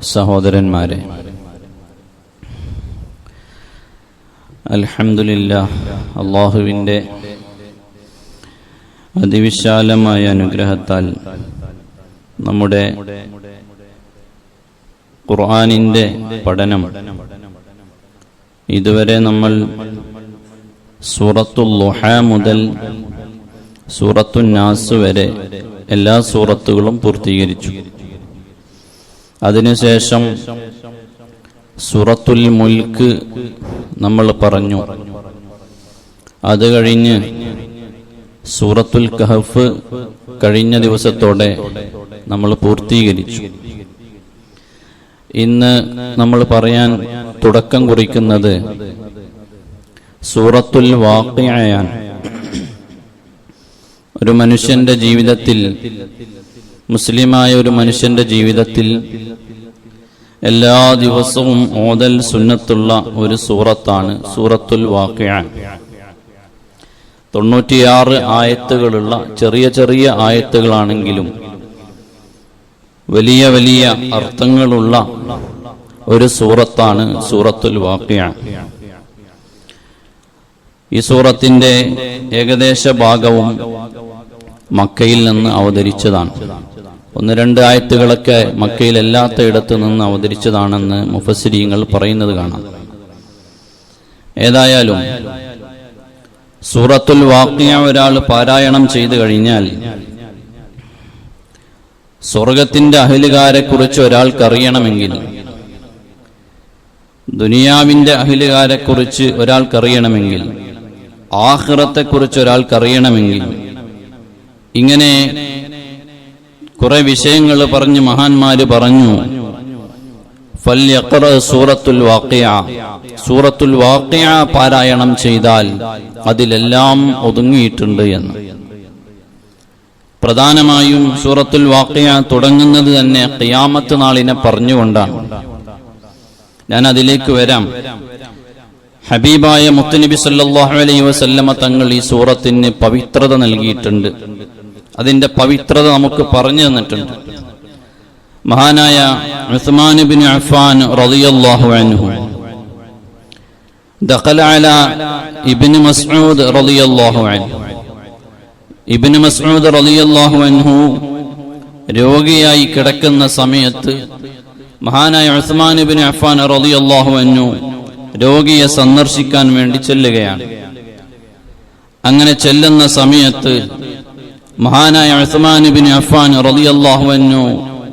സഹോദരന്മാരെ, അൽഹംദുലില്ലാഹ്, അല്ലാഹുവിൻ്റെ അതിവിശാലമായ അനുഗ്രഹത്താൽ നമ്മുടെ ഖുർആനിൻ്റെ പഠനം ഇതുവരെ നമ്മൾ സൂറത്തുൽ ളുഹ മുതൽ സൂറത്തുൻ നാസ് വരെ എല്ലാ സൂറത്തുകളും പൂർത്തീകരിച്ചു. അതിനുശേഷം സൂറത്തുൽ മുൽക്ക് നമ്മൾ പറഞ്ഞു. അത് കഴിഞ്ഞ് സൂറത്തുൽ കഹഫ് കഴിഞ്ഞ ദിവസത്തോടെ നമ്മൾ പൂർത്തീകരിച്ചു. ഇന്ന് നമ്മൾ പറയാൻ തുടക്കം കുറിക്കുന്നത് സൂറത്തുൽ വാഖിഅയാണ്. ഒരു മനുഷ്യന്റെ ജീവിതത്തിൽ, മുസ്ലിമായ ഒരു മനുഷ്യന്റെ ജീവിതത്തിൽ എല്ലാ ദിവസവും ഓതൽ സുന്നത്തുള്ള ഒരു സൂറത്താണ് സൂറത്തുൽ വാഖിഅ. 96 ആയത്തുകളുള്ള ചെറിയ ചെറിയ ആയത്തുകളാണെങ്കിലും വലിയ വലിയ അർത്ഥങ്ങളുള്ള ഒരു സൂറത്താണ് സൂറത്തുൽ വാഖിഅ. ഈ സൂറത്തിന്റെ ഏകദേശ ഭാഗവും മക്കയിൽ നിന്ന് അവതരിച്ചതാണ്. 1-2 ആയത്തുകളൊക്കെ മക്കയിൽ എല്ലാത്തയിടത്തു നിന്ന് അവതരിച്ചതാണെന്ന് മുഫസ്സിരീങ്ങൾ പറയുന്നത് കാണാം. ഏതായാലും സൂറത്തുൽ വാഖിഅ ഒരാൾ പാരായണം ചെയ്തു കഴിഞ്ഞാൽ സ്വർഗത്തിന്റെ അഹ്ലുകാരെ കുറിച്ച് ഒരാൾക്കറിയണമെങ്കിൽ, ദുനിയാവിന്റെ അഹ്ലുകാരെ കുറിച്ച് ഒരാൾക്കറിയണമെങ്കിൽ, ആഖിറത്തെക്കുറിച്ച് ഒരാൾക്കറിയണമെങ്കിൽ, ഇങ്ങനെ കുറെ വിഷയങ്ങൾ പറഞ്ഞ് മഹാന്മാര് പറഞ്ഞു, ഫൽയഖറ സൂറത്തുൽ വാഖിഅ, സൂറത്തുൽ വാഖിഅ പാരായണം ചെയ്താൽ അതിലെല്ലാം ഒതുങ്ങിയിട്ടുണ്ട് എന്ന്. പ്രധാനമായും സൂറത്തുൽ വാഖിഅ തുടങ്ങുന്നത് തന്നെ ഖിയാമത്ത് നാളിനെ പറഞ്ഞുകൊണ്ടാണ്. ഞാൻ അതിലേക്ക് വരാം. ഹബീബായ മുത്തുനബി സല്ലല്ലാഹു അലൈഹി വസല്ലമ തങ്ങൾ ഈ സൂറത്തിന് പവിത്രത നൽകിയിട്ടുണ്ട്. അതിന്റെ പവിത്രത നമുക്ക് പറഞ്ഞു തന്നിട്ടുണ്ട്. മഹാനായ ഉസ്മാൻ ഇബ്നു അഫ്ഫാൻ റളിയല്ലാഹു അൻഹു ദഖല അലാ ഇബ്നു മസ്ഊദ് റളിയല്ലാഹു അൻഹു, ഇബ്നു മസ്ഊദ് റളിയല്ലാഹു അൻഹു രോഗിയായി കിടക്കുന്ന സമയത്ത് മഹാനായ ഉസ്മാൻ ഇബ്നു അഫ്ഫാൻ റളിയല്ലാഹു അൻഹു രോഗിയെ സന്ദർശിക്കാൻ വേണ്ടി ചെല്ലുകയാണ്. അങ്ങനെ ചെല്ലുന്ന സമയത്ത് മഹാനായ ഉസ്മാൻ ഇബ്നു അഫ്ഫാൻ റളിയല്ലാഹു അൻഹു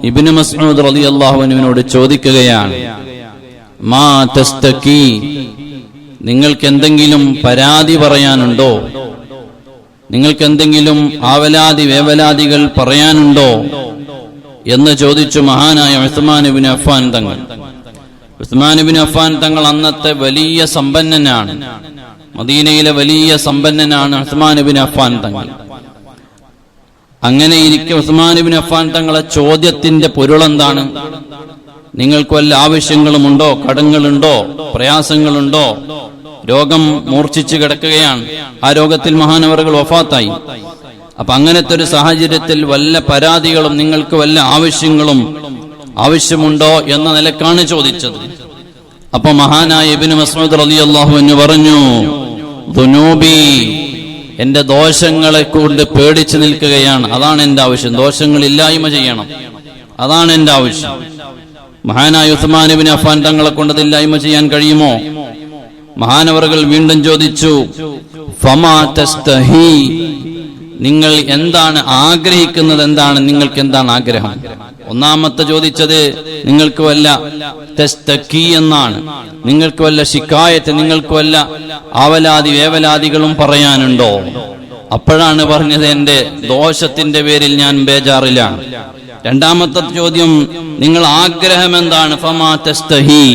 ഇബ്നു മസ്ഊദ് റളിയല്ലാഹു അൻഹുവിനോട് ചോദിക്കുകയാണ്, മാ തസ്തകി, നിങ്ങൾക്ക് എന്തെങ്കിലും പരാതി പറയാനുണ്ടോ? നിങ്ങൾക്ക് എന്തെങ്കിലും ആവലാതി വേവലാതികൾ പറയാനുണ്ടോ എന്ന് ചോദിച്ചു മഹാനായ ഉസ്മാൻ ഇബ്നു അഫ്ഫാൻ തങ്ങൾ. ഉസ്മാൻ ഇബ്നു അഫ്ഫാൻ തങ്ങൾ അന്നത്തെ വലിയ സമ്പന്നനാണ്. മദീനയിലെ വലിയ സമ്പന്നനാണ് ഉസ്മാൻ ഇബ്നു അഫ്ഫാൻ തങ്ങൾ. അങ്ങനെ ഇരിക്കെ ഉസ്മാൻ ഇബ്നു അഫ്ഫാൻ തങ്ങളെ ചോദ്യത്തിന്റെ പൊരുളെന്താണ്? നിങ്ങൾക്ക് വല്ല ആവശ്യങ്ങളുമുണ്ടോ? കടങ്ങളുണ്ടോ? പ്രയാസങ്ങളുണ്ടോ? രോഗം മൂർച്ഛിച്ചു കിടക്കുകയാണ്. ആ രോഗത്തിൽ മഹാനവറുകൾ വഫാത്തായി. അപ്പൊ അങ്ങനത്തെ ഒരു സാഹചര്യത്തിൽ വല്ല പരാതികളും, നിങ്ങൾക്ക് വല്ല ആവശ്യമുണ്ടോ എന്ന നിലക്കാണ് ചോദിച്ചത്. അപ്പൊ മഹാനായ ഇബ്നു മസ്ഊദ് റളിയല്ലാഹു അൻഹു പറഞ്ഞു, ദുനൂബി, എന്റെ ദോഷങ്ങളെ കൊണ്ട് പേടിച്ചു നിൽക്കുകയാണ്, അതാണ് എന്റെ ആവശ്യം. ദോഷങ്ങൾ ഇല്ലായ്മ ചെയ്യണം, അതാണ് എന്റെ ആവശ്യം. മഹാനായ ഉസ്മാൻ ഇബ്നു അഫ്ഫാൻ തങ്ങളെ കൊണ്ട് അതില്ലായ്മ ചെയ്യാൻ കഴിയുമോ? മഹാനവറുകൾ വീണ്ടും ചോദിച്ചു, ഫമാ തസ്തഹി, നിങ്ങൾ എന്താണ് ആഗ്രഹിക്കുന്നത്? എന്താണ് നിങ്ങൾക്ക് എന്താണ് ആഗ്രഹം? ഒന്നാമത്തെ ചോദിച്ചത് നിങ്ങൾക്ക് വല്ല തസ്തകി എന്നാണ്, നിങ്ങൾക്ക് വല്ല ശിക്കായത്ത്, നിങ്ങൾക്ക് വല്ല ആവലാതി വേവലാതികളും പറയാനുണ്ടോ? അപ്പോഴാണ് പറഞ്ഞത്, എന്റെ ദോഷത്തിന്റെ പേരിൽ ഞാൻ ബേജാറിലാണ്. രണ്ടാമത്തെ ചോദ്യം, നിങ്ങൾ ആഗ്രഹം എന്താണ്? ഫമാ തസ്തഹി,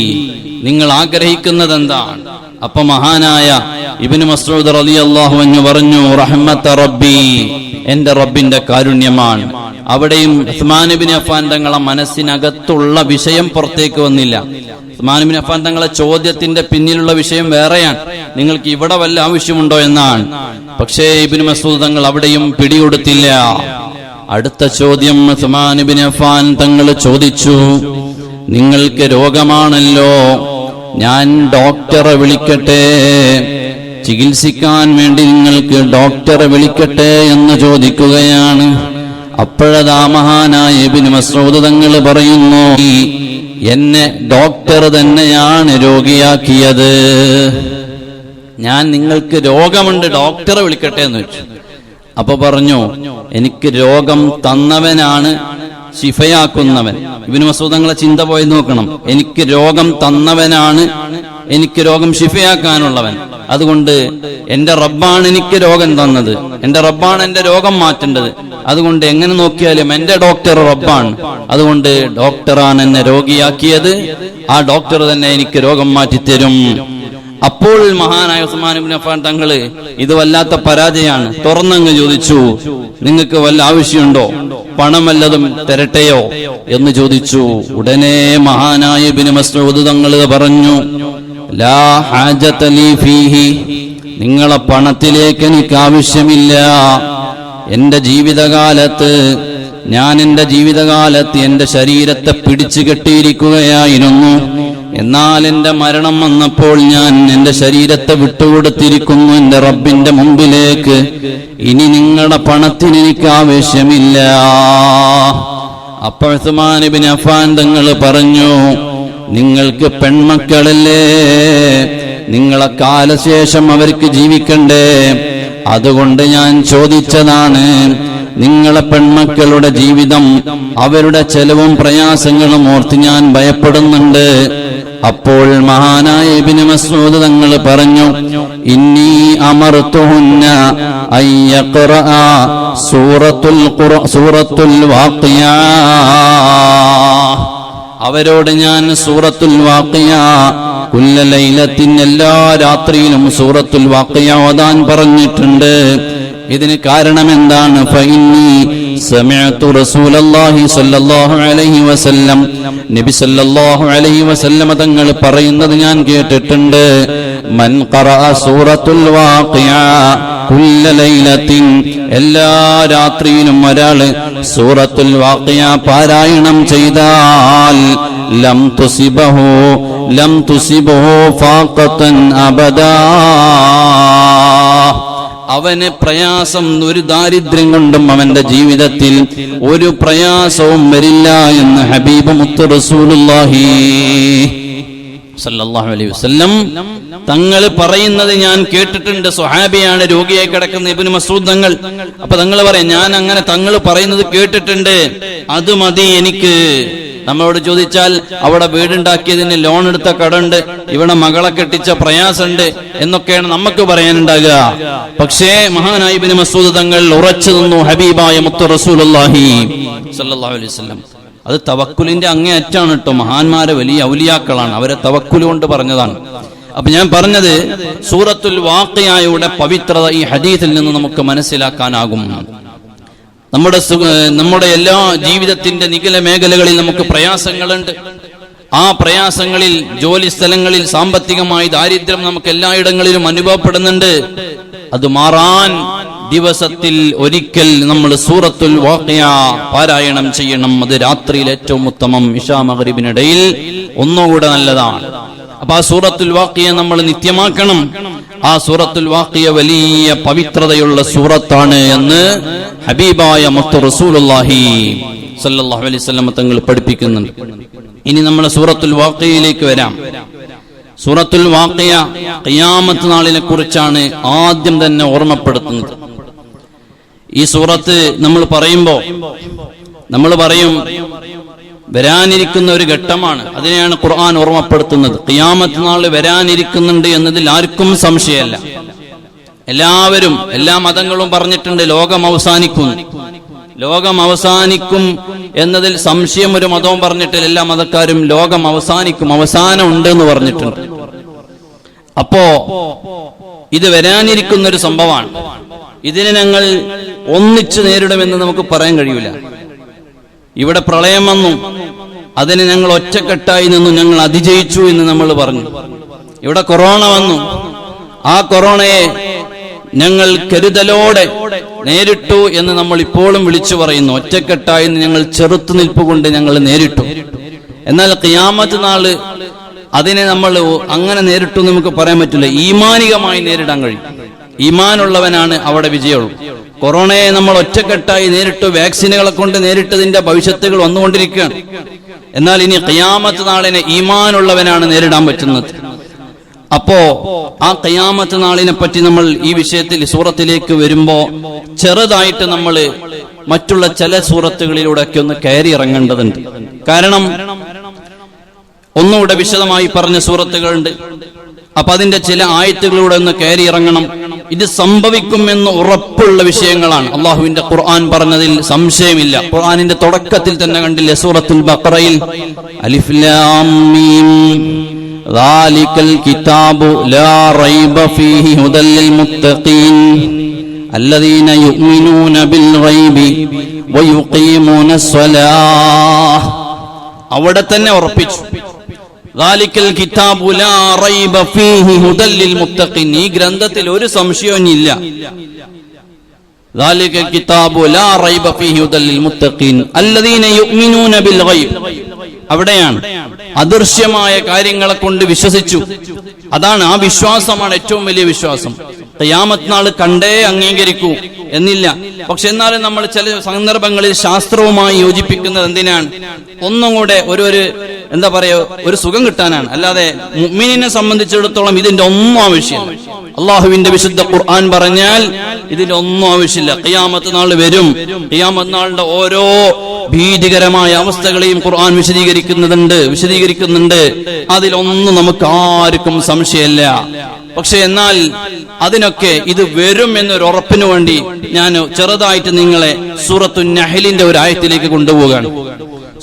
നിങ്ങൾ ആഗ്രഹിക്കുന്നത് എന്താണ്? അപ്പൊ മഹാനായ ഇബ്നു മസ്ഊദ് റളിയല്ലാഹു അൻഹു പറഞ്ഞു, റഹ്മത്ത റബ്ബി, എന്റെ റബ്ബിന്റെ കാരുണ്യമാണ്. അവിടെയും ഉസ്മാൻ ഇബ്നു അഫ്ഫാൻ തങ്ങളെ മനസ്സിനകത്തുള്ള വിഷയം പുറത്തേക്ക് വന്നില്ല. ഉസ്മാൻ ഇബ്നു അഫ്ഫാൻ തങ്ങളെ ചോദ്യത്തിന്റെ പിന്നിലുള്ള വിഷയം വേറെയാണ്, നിങ്ങൾക്ക് ഇവിടെ വല്ല ആവശ്യമുണ്ടോ എന്നാണ്. പക്ഷേ ഇബ്നു മസ്ഊദ് തങ്ങൾ അവിടെയും പിടികൊടുത്തില്ല. അടുത്ത ചോദ്യം ഉസ്മാൻ ഇബ്നു അഫ്ഫാൻ തങ്ങൾ ചോദിച്ചു, നിങ്ങൾക്ക് രോഗമാണല്ലോ, ഞാൻ ഡോക്ടറെ വിളിക്കട്ടെ, ചികിത്സിക്കാൻ വേണ്ടി നിങ്ങൾക്ക് ഡോക്ടറെ വിളിക്കട്ടെ എന്ന് ചോദിക്കുകയാണ്. അപ്പോഴതാ മഹാനായ ഇബ്നു മസ്ഊദ് തങ്ങൾ പറയുന്നു, എന്നെ ഡോക്ടർ തന്നെയാണ് രോഗിയാക്കിയത്. ഞാൻ നിങ്ങൾക്ക് രോഗമുണ്ട്, ഡോക്ടറെ വിളിക്കട്ടെ എന്ന് വെച്ചു. അപ്പൊ പറഞ്ഞു, എനിക്ക് രോഗം തന്നവനാണ് ശിഫയാക്കുന്നവൻ. ഇബ്നു മസ്ഊദ് തങ്ങളെ ചിന്ത പോയി നോക്കണം. എനിക്ക് രോഗം തന്നവനാണ് എനിക്ക് രോഗം ശിഫയാക്കാനുള്ളവൻ. അതുകൊണ്ട് എന്റെ റബ്ബാണ് എനിക്ക് രോഗം തന്നത്, എന്റെ റബ്ബാണ് എന്റെ രോഗം മാറ്റേണ്ടത്. അതുകൊണ്ട് എങ്ങനെ നോക്കിയാലും എന്റെ ഡോക്ടർ റബ്ബാണ്. അതുകൊണ്ട് ഡോക്ടറാണ് എന്നെ രോഗിയാക്കിയത്, ആ ഡോക്ടർ തന്നെ എനിക്ക് രോഗം മാറ്റിത്തരും. അപ്പോൾ മഹാനായ ഉസ്മാൻ ഇബ്നു അഫ്ഫാൻ തങ്ങള് ഇത് വല്ലാത്ത പരാജയമാണ്, തുറന്നങ്ങ് ചോദിച്ചു, നിങ്ങൾക്ക് വല്ല ആവശ്യമുണ്ടോ, പണം വല്ലതും തരട്ടെയോ എന്ന് ചോദിച്ചു. ഉടനെ മഹാനായ ഇബ്നു മസ്ഊദ് തങ്ങൾ പറഞ്ഞു, ലാ ഹാജത ലീ ഫീഹി, നിങ്ങളെ പണത്തിലേക്ക് എനിക്ക് ആവശ്യമില്ല. എന്റെ ജീവിതകാലത്ത് എന്റെ ശരീരത്തെ പിടിച്ചു കെട്ടിയിരിക്കുകയായിരുന്നു. എന്നാൽ എന്റെ മരണം വന്നപ്പോൾ ഞാൻ എന്റെ ശരീരത്തെ വിട്ടുകൊടുത്തിരിക്കുന്നു എന്റെ റബ്ബിന്റെ മുമ്പിലേക്ക്. ഇനി നിങ്ങളുടെ പണത്തിന് എനിക്ക് ആവശ്യമില്ല. അപ്പോൾ ഉസ്മാൻ ഇബ്നു അഫ്ഫാൻ തങ്ങൾ പറഞ്ഞു, നിങ്ങൾക്ക് പെൺമക്കളല്ലേ, നിങ്ങളെ കാലശേഷം അവർക്ക് ജീവിക്കണ്ടേ, അതുകൊണ്ട് ഞാൻ ചോദിച്ചതാണ്. നിങ്ങളെ പെൺമക്കളുടെ ജീവിതം, അവരുടെ ചെലവും പ്രയാസങ്ങളും ഓർത്ത് ഞാൻ ഭയപ്പെടുന്നുണ്ട്. അപ്പോൾ മഹാനായ ഇബ്നു മസ്ഊദ് തങ്ങൾ പറഞ്ഞു, ഇന്നി അമർതുഹുന്ന അയ്യഖറഅ സൂറത്തുൽ വാഖിയ, അവരോട് ഞാൻ സൂറത്തുൽ വാഖിയ കുല്ല ലൈലത്തിൻ, എല്ലാ രാത്രിയിലും സൂറത്തുൽ വാഖിയ ഓതാൻ പറഞ്ഞിട്ടുണ്ട്. ഇതിന് കാരണം എന്താണ്? ഫഇന്നി സമിഅതു റസൂലല്ലാഹി സ്വല്ലല്ലാഹു അലൈഹി വസല്ലം, നബി സ്വല്ലല്ലാഹു അലൈഹി വസല്ലം തങ്ങൾ പറയുന്നത് ഞാൻ കേട്ടിട്ടുണ്ട്. മൻ ഖറഅ സൂറത്തുൽ വാഖിയ കുല്ല ലൈലത്തിൻ, എല്ലാ രാത്രിയിലും ഒരാൾ സൂറത്തുൽ വാഖിയ പാരായണം ചെയ്താൽ ലം തുസിബഹു ഫാഖതൻ അബദാ, അവന് പ്രയാസം, ഒരു ദാരിദ്ര്യം കൊണ്ടും അവന്റെ ജീവിതത്തിൽ ഒരു പ്രയാസവും വരില്ല എന്ന് ഹബീബ് മുത്ത് റസൂലുള്ളാഹി സല്ലല്ലാഹു അലൈഹി വസല്ലം തങ്ങൾ പറയുന്നത് ഞാൻ കേട്ടിട്ടുണ്ട്. സ്വഹാബിയാണ്, രോഗിയായി കിടക്കുന്ന ഇബ്നു മസ്ഊദ് തങ്ങൾ. അപ്പൊ തങ്ങൾ പറയാം, ഞാൻ അങ്ങനെ തങ്ങൾ പറയുന്നത് കേട്ടിട്ടുണ്ട്, അത് മതി എനിക്ക്. നമ്മളോട് ചോദിച്ചാൽ അവിടെ വീടുണ്ടാക്കിയതിന് ലോൺ എടുത്ത കടമുണ്ട്, ഇവിടെ മകളെ കെട്ടിച്ച പ്രയാസമുണ്ട് എന്നൊക്കെയാണ് നമുക്ക് പറയാനുണ്ടാകുക. പക്ഷേ മഹാനായ ഇബ്നു മസ്ഊദ് തങ്ങൾ ഉറച്ചു നിന്നു ഹബീബായ മുത്ത് റസൂലുള്ളാഹി സ്വല്ലല്ലാഹു അലൈഹി വസല്ലം. അത് തവക്കുലിന്റെ അങ്ങേയറ്റാണ് കേട്ടോ. മഹാന്മാരെ വലിയ ഔലിയാക്കളാണ്, അവരെ തവക്കുൽ കൊണ്ട് പറഞ്ഞതാണ്. അപ്പൊ ഞാൻ പറഞ്ഞത്, സൂറത്തുൽ പവിത്രത ഈ ഹദീസിൽ നിന്ന് നമുക്ക് മനസ്സിലാക്കാനാകും. നമ്മുടെ എല്ലാ ജീവിതത്തിന്റെ നിഖില മേഖലകളിൽ നമുക്ക് പ്രയാസങ്ങളുണ്ട്. ആ പ്രയാസങ്ങളിൽ, ജോലി സ്ഥലങ്ങളിൽ സാമ്പത്തികമായി ദാരിദ്ര്യം നമുക്ക് എല്ലായിടങ്ങളിലും അനുഭവപ്പെടുന്നുണ്ട്. അത് മാറാൻ ദിവസത്തിൽ ഒരിക്കൽ നമ്മൾ സൂറത്തുൽ വാഖിയ പാരായണം ചെയ്യണം. അത് രാത്രിയിൽ ഏറ്റവും ഉത്തമം, ഇശാ മഗ്രിബിനിടയിൽ ഒന്നുകൂടെ നല്ലതാണ്. അപ്പൊ ആ സൂറത്തുൽ വാഖിയ നമ്മൾ നിത്യമാക്കണം. ആ സൂറത്തുൽ വാഖിയ വലിയ പവിത്രതയുള്ള സൂറത്താണ് എന്ന് ഹബീബായ മുത്ത് റസൂലുള്ളാഹി സല്ലല്ലാഹു അലൈഹി വസല്ലം തങ്ങൾ പഠിപ്പിക്കുന്നുണ്ട്. ഇനി നമ്മൾ സൂറത്തുൽ വാഖിയയിലേക്ക് വരാം. സൂറത്തുൽ വാഖിയ ഖിയാമത്ത് നാളിനെ കുറിച്ചാണ് ആദ്യം തന്നെ ഓർമ്മപ്പെടുത്തുന്നത്. ഈ സൂറത്ത് നമ്മൾ പറയുമ്പോൾ നമ്മൾ പറയും വരാനിരിക്കുന്ന ഒരു ഘട്ടമാണ്, അതിനെയാണ് ഖുർആൻ ഓർമ്മപ്പെടുത്തുന്നത്. ഖിയാമത്ത് നാൾ വരാനിരിക്കുന്നുണ്ട് എന്നതിൽ ആർക്കും സംശയമല്ല. എല്ലാവരും, എല്ലാ മതങ്ങളും പറഞ്ഞിട്ടുണ്ട് ലോകം അവസാനിക്കും എന്നതിൽ സംശയം ഒരു മതവും പറഞ്ഞിട്ടില്ല. എല്ലാ മതക്കാരും ലോകം അവസാനിക്കും, അവസാനം ഉണ്ട് എന്ന് പറഞ്ഞിട്ടുണ്ട്. അപ്പോ ഇത് വരാനിരിക്കുന്ന ഒരു സംഭവമാണ്. ഇതിനെ ഞങ്ങൾ ഒന്നിച്ചു നേരിടുമെന്ന് നമുക്ക് പറയാൻ കഴിയൂല. ഇവിടെ പ്രളയം വന്നു, അതിന് ഞങ്ങൾ ഒറ്റക്കെട്ടായി നിന്നു, ഞങ്ങൾ അതിജയിച്ചു എന്ന് നമ്മൾ പറഞ്ഞു. ഇവിടെ കൊറോണ വന്നു, ആ കൊറോണയെ ഞങ്ങൾ കരുതലോടെ നേരിട്ടു എന്ന് നമ്മൾ ഇപ്പോഴും വിളിച്ചു പറയുന്നു. ഒറ്റക്കെട്ടായി ഞങ്ങൾ ചെറുത്തുനിൽപ്പ് കൊണ്ട് ഞങ്ങൾ നേരിട്ടു. എന്നാൽ ഖിയാമത്ത് നാള് അതിനെ നമ്മൾ അങ്ങനെ നേരിട്ടു നമുക്ക് പറയാൻ പറ്റില്ല. ഈമാനികമായി നേരിടാൻ കഴിയും. ഈമാനുള്ളവനാണ് അവിടെ വിജയമുള്ളൂ. കൊറോണയെ നമ്മൾ ഒറ്റക്കെട്ടായി നേരിട്ടു, വാക്സിനുകളെ കൊണ്ട് നേരിട്ടതിന്റെ ഭവിഷ്യത്തുകൾ വന്നുകൊണ്ടിരിക്കുകയാണ്. എന്നാൽ ഇനി ഖിയാമത്ത് നാളിനെ ഈമാനുള്ളവനാണ് നേരിടാൻ പറ്റുന്നത്. അപ്പോ ആ ഖിയാമത്ത് നാളിനെ പറ്റി നമ്മൾ ഈ വിഷയത്തിൽ സൂറത്തിലേക്ക് വരുമ്പോ ചെറുതായിട്ട് നമ്മൾ മറ്റുള്ള ചില സൂറത്തുകളിലൂടെ ഒക്കെ ഒന്ന് കയറി ഇറങ്ങേണ്ടതുണ്ട്. കാരണം ഒന്നുകൂടെ വിശദമായി പറഞ്ഞ സൂറത്തുകളുണ്ട്. അപ്പൊ അതിന്റെ ചില ആയത്തുകളിലൂടെ ഒന്ന് കയറി ഇറങ്ങണം. ഇത് സംഭവിക്കുമെന്ന് ഉറപ്പുള്ള വിഷയങ്ങളാണ്. അള്ളാഹുവിന്റെ ഖുർആൻ പറഞ്ഞതിൽ സംശയമില്ല. ഖുർആനിന്റെ തുടക്കത്തിൽ തന്നെ കണ്ടില്ലേ, സൂറത്തുൽ ബഖറയിൽ അലിഫ് ലാം മീം ദാലികൽ കിതാബു ലാ റൈബ ഫീഹി ഹുദൽ ലിൽ മുത്തഖീൻ അല്ലദീന യുഅ്മിനൂന ബിൽ ഗൈബി വയുഖീമൂനസ് സ്വലാഹ്. അവിടെ തന്നെ ഉറപ്പിച്ചു, ദാലികൽ കിതാബു ലാ റൈബ ഫീഹി ഹുദൽ ലിൽ മുത്തഖീൻ. ഈ ഗ്രന്ഥത്തിൽ ഒരു സംശയവും ഇല്ല. ദാലികൽ കിതാബു ലാ റൈബ ഫീഹി ഹുദൽ ലിൽ മുത്തഖീൻ അല്ലദീന യുഅ്മിനൂന ബിൽ ഗൈബ്. അവിടെയാണ് അദൃശ്യമായ കാര്യങ്ങളെ കൊണ്ട് വിശ്വസിച്ചു. അതാണ്, ആ വിശ്വാസമാണ് ഏറ്റവും വലിയ വിശ്വാസം. ഖിയാമത്ത് നാൾ കണ്ടേ അംഗീകരിക്കൂ എന്നില്ല. പക്ഷെ എന്നാലും നമ്മൾ ചില സന്ദർഭങ്ങളിൽ ശാസ്ത്രവുമായി യോജിപ്പിക്കുന്നത് എന്തിനാണ്? ഒന്നും കൂടെ ഒരു എന്താ പറയാ, ഒരു സുഖം കിട്ടാനാണ്. അല്ലാതെ മുഅ്മിനിനെ സംബന്ധിച്ചിടത്തോളം ഇതിന്റെ ഒന്നും ആവശ്യമില്ല. അള്ളാഹുവിന്റെ വിശുദ്ധ ഖുർആൻ പറഞ്ഞാൽ ഇതിന്റെ ഒന്നും ആവശ്യമില്ല. ഖിയാമത്ത് നാൾ വരും. ഖിയാമത്ത് നാളിന്റെ ഓരോ ഭീതികരമായ അവസ്ഥകളെയും ഖുർആൻ വിശദീകരിക്കുന്നുണ്ട്. അതിലൊന്നും നമുക്ക് ആർക്കും സംശയമില്ല. പക്ഷെ എന്നാൽ അതിനൊക്കെ ഇത് വരും എന്നൊരു ഉറപ്പിനു വേണ്ടി ഞാൻ ചെറുതായിട്ട് നിങ്ങളെ സൂറത്തുൻ നഹ്ലിന്റെ ഒരു ആയത്തിലേക്ക് കൊണ്ടുപോവുകയാണ്.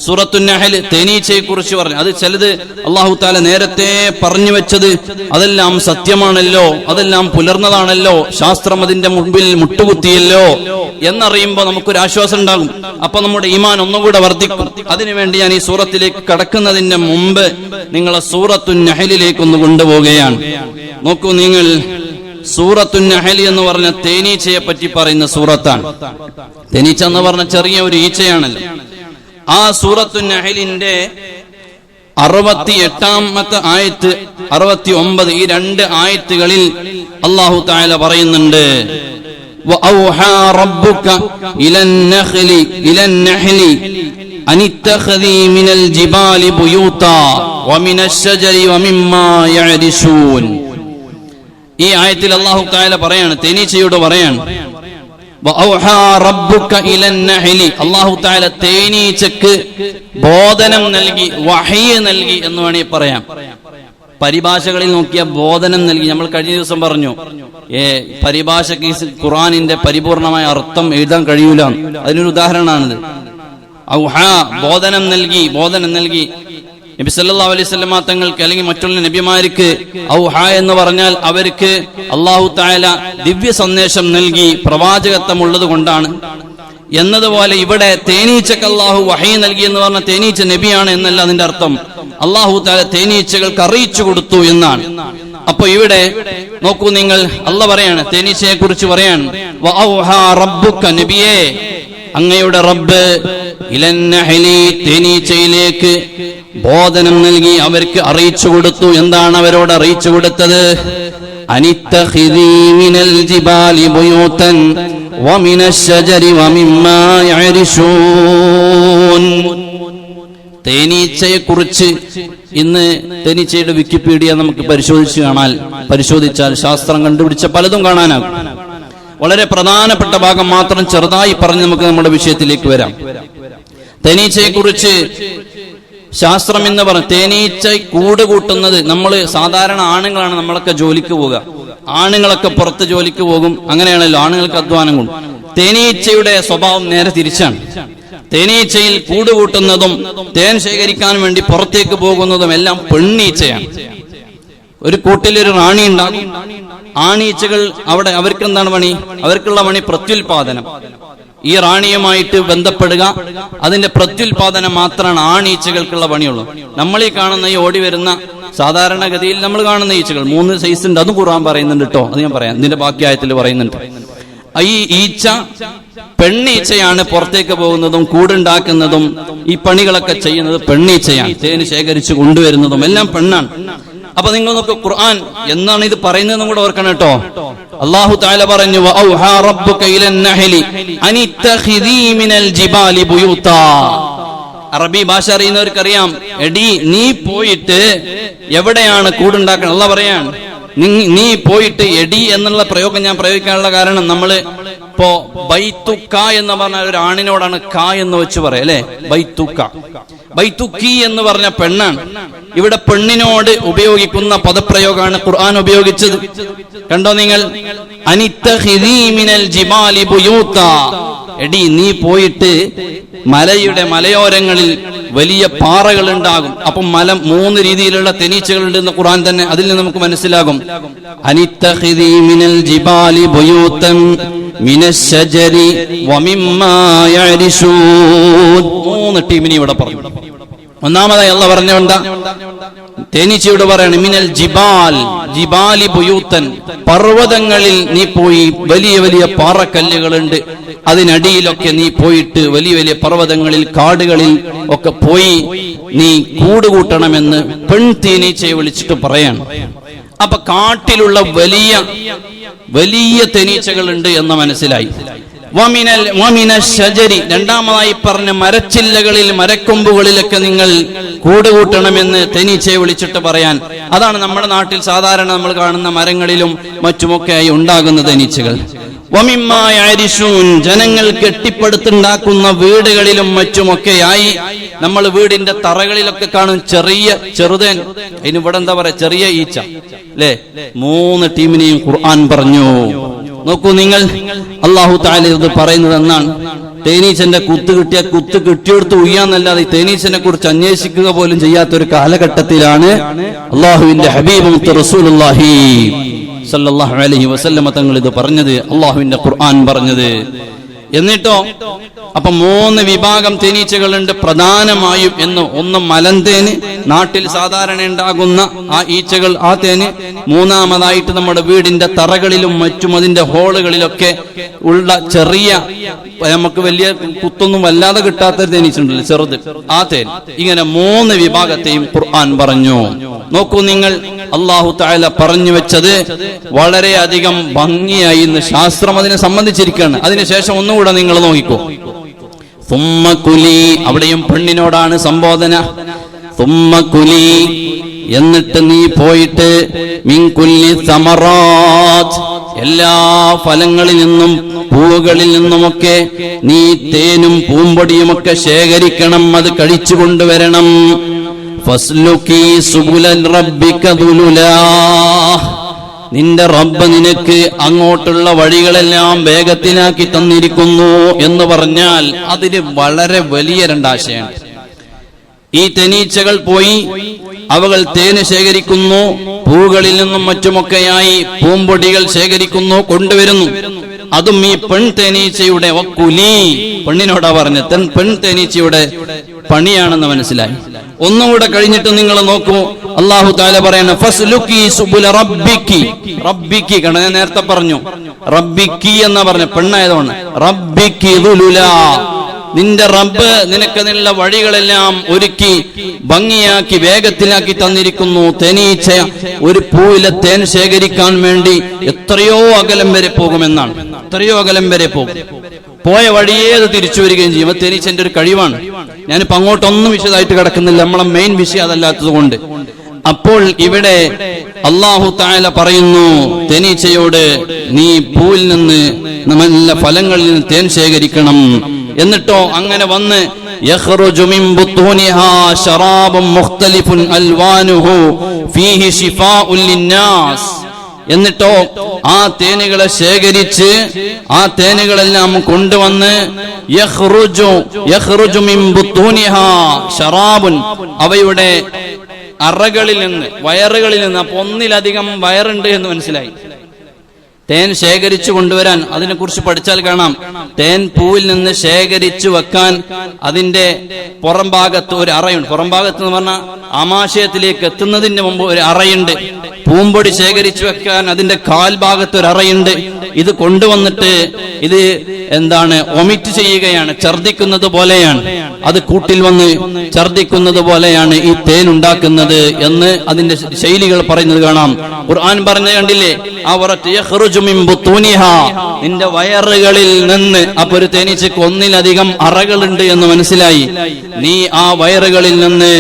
സൂറത്തുൻ നഹ്ൽ തേനീച്ചയെ കുറിച്ച് പറഞ്ഞു. അത് ചിലത് അല്ലാഹു തആല നേരത്തെ പറഞ്ഞു വെച്ചത് അതെല്ലാം സത്യമാണല്ലോ, അതെല്ലാം പുലർന്നതാണല്ലോ, ശാസ്ത്രം അതിന്റെ മുമ്പിൽ മുട്ടുകുത്തിയല്ലോ എന്നറിയുമ്പോൾ നമുക്കൊരു ആശ്വാസം ഉണ്ടാകും. അപ്പൊ നമ്മുടെ ഈമാൻ ഒന്നുകൂടെ വർദ്ധിക്കും. അതിനുവേണ്ടി ഞാൻ ഈ സൂറത്തിലേക്ക് കടക്കുന്നതിന്റെ മുമ്പ് നിങ്ങളെ സൂറത്തുൻ നഹ്ലിലേക്ക് ഒന്ന് കൊണ്ടുപോവുകയാണ്. നോക്കൂ നിങ്ങൾ, സൂറത്തുൻ നഹ്ൽ എന്ന് പറഞ്ഞ തേനീച്ചയെ പറ്റി പറയുന്ന സൂറത്താണ്. തേനീച്ച എന്ന് പറഞ്ഞ ചെറിയ ഒരു ഈച്ചയാണല്ലോ. ആ സൂറത്തുൻ നഹ്ലിന്റെ 68-ാമത്തെ ആയത്ത്, 69 ഈ രണ്ട് ആയത്തുകളിൽ അല്ലാഹു തആല പറയുന്നുണ്ട്, വഔഹാ റബ്ബുക ഇലൻ നഹ്ലി അനിത്തഖദി മിനൽ ജിബാലി ബുയൂതാ വമിനശ് ശജരി വമിമ്മാ യഅരിശൂൻ. ഈ ആയത്തിൽ അല്ലാഹു തആല പറയാണ്, തേനീച്ചയോട് പറയാണ്, അല്ലാഹു തആല തേനീച്ചക്ക് ബോധനം നൽകി, വഹയ്യ് നൽകി എന്ന് വേണമെങ്കിൽ പറയാം. പരിഭാഷകളിൽ നോക്കിയ ബോധനം നൽകി. നമ്മൾ കഴിഞ്ഞ ദിവസം പറഞ്ഞു, പരിഭാഷയ്ക്ക് ഖുർആനിന്റെ പരിപൂർണമായ അർത്ഥം എഴുതാൻ കഴിയൂല. അതിനൊരു ഉദാഹരണമാണിത്. ബോധനം നൽകി. നബി സല്ലല്ലാഹു അലൈഹി വസല്ലമ തങ്ങൾക്ക് അല്ലെങ്കിൽ മറ്റുള്ള നബിമാർക്ക് ഔഹാ എന്ന് പറഞ്ഞാൽ അവർക്ക് അല്ലാഹു തആല ദിവ്യ സന്ദേശം നൽകി, പ്രവാചകത്വം ഉള്ളത് കൊണ്ടാണ് എന്നതുപോലെ ഇവിടെ തേനീച്ചക്ക് അല്ലാഹു വഹീ നൽകി എന്ന് പറഞ്ഞ തേനീച്ച നബിയാണ് എന്നല്ല അതിന്റെ അർത്ഥം. അല്ലാഹു തആല തേനീച്ചകൾക്ക് അറിയിച്ചു കൊടുത്തു എന്നാണ്. അപ്പൊ ഇവിടെ നോക്കൂ നിങ്ങൾ, അല്ലാഹ് പറയാണ്, തേനീച്ചയെ കുറിച്ച് പറയാണ്, വഔഹാ റബ്ബുക, നബിയേ അങ്ങയുടെ റബ്ബ് ഇലൻ നഹ്ലി തേനീച്ചയിലേക്ക് ബോധനം നൽകി, അവർക്ക് അറിയിച്ചു കൊടുത്തു. എന്താണ് അവരോട് അറിയിച്ചു കൊടുത്തത്? അനിത്തഖിദി മിനൽ ജിബാലി ബുയൂതൻ വമിനശ് ശജരി വമിമ്മാ യഅരിശൂൻ. തേനീച്ചയെ കുറിച്ച് ഇന്ന് തേനീച്ചയുടെ വിക്കിപീഡിയ നമുക്ക് പരിശോധിച്ചാൽ ശാസ്ത്രം കണ്ടുപിടിച്ച പലതും കാണാനാകും. വളരെ പ്രധാനപ്പെട്ട ഭാഗം മാത്രം ചെറുതായി പറഞ്ഞ് നമുക്ക് നമ്മുടെ വിഷയത്തിലേക്ക് വരാം. തേനീച്ചയെ കുറിച്ച് ശാസ്ത്രം എന്ന് പറഞ്ഞ തേനീച്ച കൂട് കൂട്ടുന്നത്, നമ്മൾ സാധാരണ ആണുങ്ങളാണ് നമ്മളൊക്കെ ജോലിക്ക് പോവുക, ആണുങ്ങളൊക്കെ പുറത്ത് ജോലിക്ക് പോകും, അങ്ങനെയാണല്ലോ, ആണുങ്ങൾക്ക് അധ്വാനം കൊണ്ട്. തേനീച്ചയുടെ സ്വഭാവം നേരെ തിരിച്ചാണ്. തേനീച്ചയിൽ കൂട് കൂട്ടുന്നതും തേൻ ശേഖരിക്കാൻ വേണ്ടി പുറത്തേക്ക് പോകുന്നതും എല്ലാം പെണ്ണീച്ചയാണ്. ഒരു കൂട്ടിലൊരു റാണി ഉണ്ടാകും. ആണീച്ചകൾ അവിടെ അവർക്ക് എന്താണ് പണി? അവർക്കുള്ള പണി പ്രത്യുൽപാദനം. ഈ റാണിയുമായിട്ട് ബന്ധപ്പെടുക, അതിന്റെ പ്രത്യുൽപാദനം മാത്രമാണ് ആണീച്ചകൾക്കുള്ള പണിയുള്ളൂ. നമ്മൾ ഈ കാണുന്ന ഈ ഓടി വരുന്ന സാധാരണഗതിയിൽ നമ്മൾ കാണുന്ന ഈച്ചകൾ 3 സൈസ് ഉണ്ട്. അതും ഖുർആൻ പറയുന്നുണ്ട് കേട്ടോ, അത് ഞാൻ പറയാം, ഇതിന്റെ ബാക്കി ആയത്തിൽ പറയുന്നുണ്ട്. ഈ ഈച്ച പെണ്ണീച്ചയാണ് പുറത്തേക്ക് പോകുന്നതും കൂടുണ്ടാക്കുന്നതും ഈ പണികളൊക്കെ ചെയ്യുന്നത് പെണ്ണീച്ചയാണ്. തേന് ശേഖരിച്ചു കൊണ്ടുവരുന്നതും എല്ലാം പെണ്ണാണ്. അപ്പൊ നിങ്ങൾ നോക്ക്, ഖുർആൻ എന്നാണ് ഇത് പറയുന്നതെന്നും കൂടെ ഓർക്കണം കേട്ടോ. അല്ലാഹു തആല പറഞ്ഞു, വഔഹാ റബ്ബുക ഇലൻ നഹ്ലി അനിത്തഖിദീ മിനൽ ജിബാലി ബുയൂതാ. അറബി ഭാഷ അറിയുന്നവർക്കറിയാം, എടി നീ പോയിട്ട് എവിടെയാണ് കൂടുണ്ടാക്കണം. അല്ലാഹ് പറയാണ്, നീ പോയിട്ട് എടി എന്നുള്ള പ്രയോഗം ഞാൻ പ്രയോഗിക്കാനുള്ള കാരണം, നമ്മള് ഇപ്പോ ബൈത്തുക്ക എന്ന് പറഞ്ഞാൽ ഒരു ആണിനോടാണ് ക എന്ന് വെച്ച് പറയാം അല്ലെ. ബൈത്തുക്ക, ബൈത്തുക്കി എന്ന് പറഞ്ഞ പെണ്ണാണ്. ഇവിടെ പെണ്ണിനോട് ഉപയോഗിക്കുന്ന പദപ്രയോഗമാണ് ഖുർആൻ ഉപയോഗിച്ചത്. കണ്ടോ നിങ്ങൾ, അനിത്തഖിദീ മിനൽ ജിബാലി ബുയൂതാ. എടി നീ പോയിട്ട് മലയോരങ്ങളിൽ വലിയ പാറകൾ ഉണ്ടാകും. അപ്പം 3 രീതിയിലുള്ള തേനീച്ചകളുണ്ട് എന്ന് ഖുർആൻ തന്നെ, അതിൽ നിന്ന് നമുക്ക് മനസ്സിലാകും. അനിത്തഖിദീ മിനൽ ജിബാലി ബുയൂതൻ മിനശ് ശജരി വമിമ്മാ യഅരിശൂൻ. 3 ടീമിനെ ഇവിടെ പറഞ്ഞു. ഒന്നാമതായി അല്ലാഹ് പറഞ്ഞുകൊണ്ട് തേനീച്ചയോട് പറയാണ്, മിനൽ ജിബാൽ ജിബാലി ബുയൂതൻ, പർവ്വതങ്ങളിൽ നീ പോയി, വലിയ വലിയ പാറക്കല്ലുകളുണ്ട്, അതിനടിയിലൊക്കെ നീ പോയിട്ട് വലിയ വലിയ പർവ്വതങ്ങളിൽ കാടുകളിൽ ഒക്കെ പോയി നീ കൂടുകൂട്ടണമെന്ന് പെൺതേനീച്ചയെ വിളിച്ചിട്ട് പറയാണ്. അപ്പൊ കാട്ടിലുള്ള വലിയ വലിയ തേനീച്ചകളുണ്ട് എന്ന് മനസ്സിലായി. രണ്ടാമതായി പറഞ്ഞ മരച്ചില്ലകളിൽ മരക്കൊമ്പുകളിലൊക്കെ നിങ്ങൾ കൂടുകൂട്ടണമെന്ന് തേനീച്ചയെ വിളിച്ചിട്ട് പറയാൻ. അതാണ് നമ്മുടെ നാട്ടിൽ സാധാരണ നമ്മൾ കാണുന്ന മരങ്ങളിലും മറ്റുമൊക്കെയായി ഉണ്ടാകുന്ന തേനീച്ചകൾ. ജനങ്ങൾ കെട്ടിപ്പടുത്തുണ്ടാക്കുന്ന വീടുകളിലും മറ്റുമൊക്കെയായി നമ്മൾ വീടിന്റെ തറകളിലൊക്കെ കാണും ചെറുതേൻ. അതിന് ഇവിടെ എന്താ പറയാ, ചെറിയ ഈച്ച അല്ലെ. 3 ടീമിനെയും ഖുർആൻ പറഞ്ഞു. നോക്കൂ നിങ്ങൾ, അല്ലാഹു തആല ഇത് പറയുന്നത് എന്നാണ്, തേനീച്ചന്റെ കുത്ത് കിട്ടിയെടുത്ത് ഉയ്യാന്നല്ലാതെ തേനീച്ചനെ കുറിച്ച് അന്വേഷിക്കുക പോലും ചെയ്യാത്ത ഒരു കാലഘട്ടത്തിലാണ് അല്ലാഹുവിന്റെ ഹബീബ് റസൂലുള്ളാഹി സല്ലല്ലാഹു അലൈഹി വസല്ലമ തങ്ങൾ ഇത് പറഞ്ഞത്, അല്ലാഹുവിന്റെ ഖുർആൻ പറഞ്ഞത്. എന്നിട്ടോ അപ്പൊ 3 വിഭാഗം തേനീച്ചകളുണ്ട് പ്രധാനമായും എന്ന്. ഒന്ന് മലന്തേന്, നാട്ടിൽ സാധാരണ ഉണ്ടാകുന്ന ആ ഈച്ചകൾ, ആ തേന്. മൂന്നാമതായിട്ട് നമ്മുടെ വീടിന്റെ തറകളിലും മറ്റും അതിന്റെ ഹോളുകളിലൊക്കെ ഉള്ള ചെറിയ, നമുക്ക് വലിയ കുത്തൊന്നും വല്ലാതെ കിട്ടാത്ത തേനീച്ചുണ്ടല്ലോ, ചെറുത്, ആ തേൻ. ഇങ്ങനെ 3 വിഭാഗത്തെയും ഖുർആൻ പറഞ്ഞു. നോക്കൂ നിങ്ങൾ, അല്ലാഹു തആല പറഞ്ഞു വെച്ചത് വളരെയധികം ഭംഗിയായി ഇന്ന് ശാസ്ത്രം അതിനെ സംബന്ധിച്ചിരിക്കുകയാണ്. അതിനുശേഷം ഒന്നുകൂടെ നിങ്ങൾ നോക്കിക്കോ. സുമ്മ കുലി, അവിടെയും പെണ്ണിനോടാണ് സംബോധന. സുമ്മ കുലി, എന്നിട്ട് നീ പോയിട്ട് മിൻ കുല്ലി സമറാത്ത്, എല്ലാ ഫലങ്ങളിൽ നിന്നും പൂവുകളിൽ നിന്നുമൊക്കെ നീ തേനും പൂമ്പൊടിയുമൊക്കെ ശേഖരിക്കണം, അത് കഴിച്ചു കൊണ്ടുവരണം. ഫസ്ലുകി സുബുലൻ റബ്ബിക ദുലുലാ, നിന്റെ റബ്ബ് നിനക്ക് അങ്ങോട്ടുള്ള വഴികളെല്ലാം വേഗത്തിലാക്കി തന്നിരിക്കുന്നു എന്ന് പറഞ്ഞാൽ അതിന് വളരെ വലിയ 2 ആശയമാണ്. ഈ തേനീച്ചകൾ പോയി അവകൾ തേന് ശേഖരിക്കുന്നു, പൂകളിൽ നിന്നും മറ്റുമൊക്കെയായി പൂമ്പൊടികൾ ശേഖരിക്കുന്നു, കൊണ്ടുവരുന്നു. അതും ഈ പെൺതേനീച്ചയുടെ വക്കുലി, പെണ്ണിനോടാ പറഞ്ഞ പെൺതേനീച്ചയുടെ പണിയാണെന്ന് മനസ്സിലായി. ഒന്നുകൂടെ കഴിഞ്ഞിട്ട് നിങ്ങൾ നോക്കൂ, അല്ലാഹു തആല പറയാണ്, ഫസ്ലുകി സുബുല റബ്ബിക്കി. റബ്ബിക്കി കണ്ടോ, ഞാൻ നേരത്തെ പറഞ്ഞു റബ്ബിക്കി എന്നാ പറഞ്ഞ, പെണ്ണായതുകൊണ്ട് റബ്ബിക്കി ദുലുലാ, നിന്റെ റബ്ബ് നിനക്കതിനുള്ള വഴികളെല്ലാം ഒരുക്കി ഭംഗിയാക്കി വേഗത്തിലാക്കി തന്നിരിക്കുന്നു. തേനീച്ച ഒരു പൂവിലെ തേൻ ശേഖരിക്കാൻ വേണ്ടി എത്രയോ അകലം വരെ പോകുമെന്നാണ്, എത്രയോ അകലം വരെ പോകും. പോയ വഴിയേ അത് തിരിച്ചു വരികയും ചെയ്യും. തേനീച്ചന്റെ ഒരു കഴിവാണ്. ഞാനിപ്പോ അങ്ങോട്ടൊന്നും വിശദമായിട്ട് കിടക്കുന്നില്ല, നമ്മളെ മെയിൻ വിഷയം അതല്ലാത്തത് കൊണ്ട്. അപ്പോൾ ഇവിടെ അല്ലാഹു തആല പറയുന്നു തേനീച്ചയോട്, നീ പൂവിൽ നിന്ന് നല്ല ഫലങ്ങളിൽ നിന്ന് തേൻ ശേഖരിക്കണം. എന്നിട്ടോ അങ്ങനെ വന്ന് യഖ്റുജു മിൻ ബുത്തൂനിഹാ ശറാബുൻ മുഖ്തലിഫുൻ അൽവാനുഹു ഫീഹി ശിഫാഉൻ ലിന്നാസ്. എന്നിട്ടോ ആ തേനുകളെ ശേഖരിച്ച് ആ തേനുകളെല്ലാം കൊണ്ടുവന്ന് യഖ്റുജു മിൻ ബുത്തൂനിഹാ ശറാബുൻ, അവയുടെ അറകളിൽ നിന്ന്, വയറുകളിൽ നിന്ന്. അപ്പൊ ഒന്നിലധികം വയറുണ്ട് എന്ന് മനസ്സിലായി. തേൻ ശേഖരിച്ചു കൊണ്ടുവരാൻ അതിനെക്കുറിച്ച് പഠിച്ചാൽ കാണാം. തേൻ പൂവിൽ നിന്ന് ശേഖരിച്ചു വെക്കാൻ അതിന്റെ പുറം ഭാഗത്ത് ഒരു അറയുണ്ട്. പുറം ഭാഗത്ത് എന്ന് പറഞ്ഞാൽ ആമാശയത്തിലേക്ക് എത്തുന്നതിന് മുമ്പ് ഒരു അറയുണ്ട്. പൂമ്പൊടി ശേഖരിച്ചു വെക്കാൻ അതിന്റെ കാൽഭാഗത്ത് ഒരു അറയുണ്ട്. ഇത് കൊണ്ടുവന്നിട്ട് ഇത് ഒമിറ്റ് ചെയ്യുകയാണ്, ഛർദിക്കുന്നത് പോലെയാണ്, അത് കൂട്ടിൽ വന്ന് ഛർദിക്കുന്നത് പോലെയാണ് ഈ തേൻ ഉണ്ടാക്കുന്നത് എന്ന് അതിന്റെ ശൈലികൾ പറയുന്നത് കാണാം. ഖുർആൻ പറഞ്ഞത് കണ്ടില്ലേ, നിന്റെ വയറുകളിൽ നിന്ന്. അപ്പൊ ഒരു തേനീച്ചക്ക് ഒന്നിലധികം അറകളുണ്ട് എന്ന് മനസ്സിലായി. നീ ആ വയറുകളിൽ നിന്ന്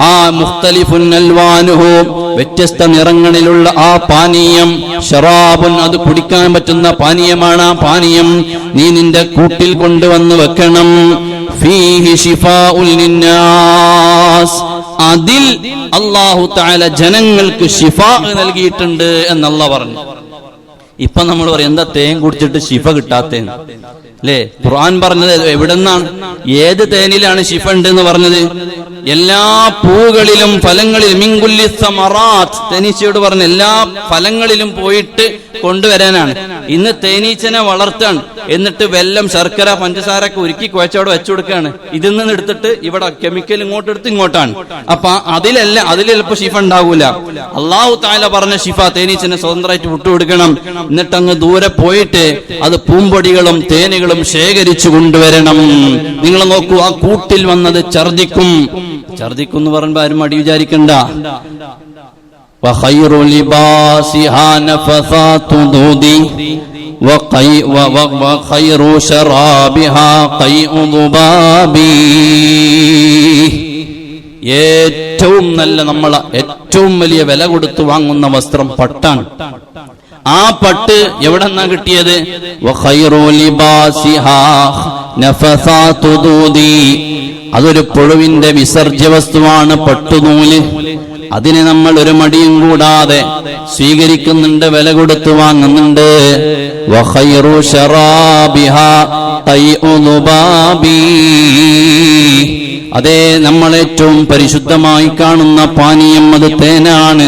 ആ മുഖ്തലിഫുൻ അൽവാനുഹു, വ്യത്യസ്ത നിറങ്ങളിലുള്ള ആ പാനീയം, ശറാബുൻ, അത് കുടിക്കാൻ പറ്റുന്ന പാനീയമാണ്. ആ പാനീയം നീ നിന്റെ കൂട്ടിൽ കൊണ്ടുവന്ന് വെക്കണം. ഫീഹി ശിഫാഉൽ ലിന്നാസ്, അതിൽ അല്ലാഹു തആല ജനങ്ങൾക്ക് ശിഫാ നൽകിയിട്ടുണ്ട് എന്ന് അല്ലാഹു പറഞ്ഞു. ഇപ്പൊ നമ്മൾ പറയും, എന്താ തേൻ കുടിച്ചിട്ട് ശിഫ കിട്ടാത്തേന്ന് അല്ലേ? ഖുർആൻ പറഞ്ഞത് എവിടെന്നാണ്, ഏത് തേനിലാണ് ശിഫ ഉണ്ട് എന്ന് പറഞ്ഞത്? എല്ലാ പൂകളിലും ഫലങ്ങളിലും, മിൻകുല്ലി സമറാത്ത്, തേനീച്ചയോട് പറഞ്ഞ എല്ലാ ഫലങ്ങളിലും പോയിട്ട് കൊണ്ടുവരാനാണ്. ഇന്ന് തേനീച്ചനെ വളർത്താൻ, എന്നിട്ട് വെല്ലം, ശർക്കര, പഞ്ചസാരൊക്കെ ഉരുക്കി കുഴച്ചോടെ വെച്ചു കൊടുക്കുകയാണ്. ഇതിൽ നിന്ന് എടുത്തിട്ട് ഇവിടെ കെമിക്കൽ ഇങ്ങോട്ട് എടുത്ത് ഇങ്ങോട്ടാണ്. അപ്പൊ അതിലെപ്പോ ശിഫ ഉണ്ടാകൂല. അല്ലാഹു തആല പറഞ്ഞ ശിഫ തേനീച്ചനെ സ്വതന്ത്രമായിട്ട് വിട്ടുകൊടുക്കണം. എന്നിട്ട് അങ്ങ് ദൂരെ പോയിട്ട് അത് പൂമ്പൊടികളും തേനുകളും ശേഖരിച്ചു കൊണ്ടുവരണം. നിങ്ങൾ നോക്കൂ, ആ കൂട്ടിൽ വന്നത് ഛർദിക്കും എന്ന് പറയുമ്പോ ആരും മടി വിചാരിക്കണ്ട. وخير لباسها نفثات دودي وخير شرابها قيء ضبابي. ഏറ്റവും നല്ല, നമ്മൾ ഏറ്റവും വലിയ വില കൊടുത്തു വാങ്ങുന്ന വസ്ത്രം പട്ടാണ്. ആ പട്ട് എവിടെ നിന്നാ കിട്ടിയത്? വഖൈറു ലിബാസിഹാ നഫസാതു ദൂദി, അതൊരു പുഴുവിന്റെ വിസർജ്യ വസ്തുവാണ് പട്ടുനൂല്. അതിനെ നമ്മൾ ഒരു മടിയും കൂടാതെ സ്വീകരിക്കുന്നുണ്ട്, വില കൊടുത്തു വാങ്ങുന്നുണ്ട്. വഖൈറു ശറാബിഹാ ഖൈഉ ളുബാബി, അതേ നമ്മൾ ഏറ്റവും പരിശുദ്ധമായി കാണുന്ന പാനീയം അത് തേനാണ്.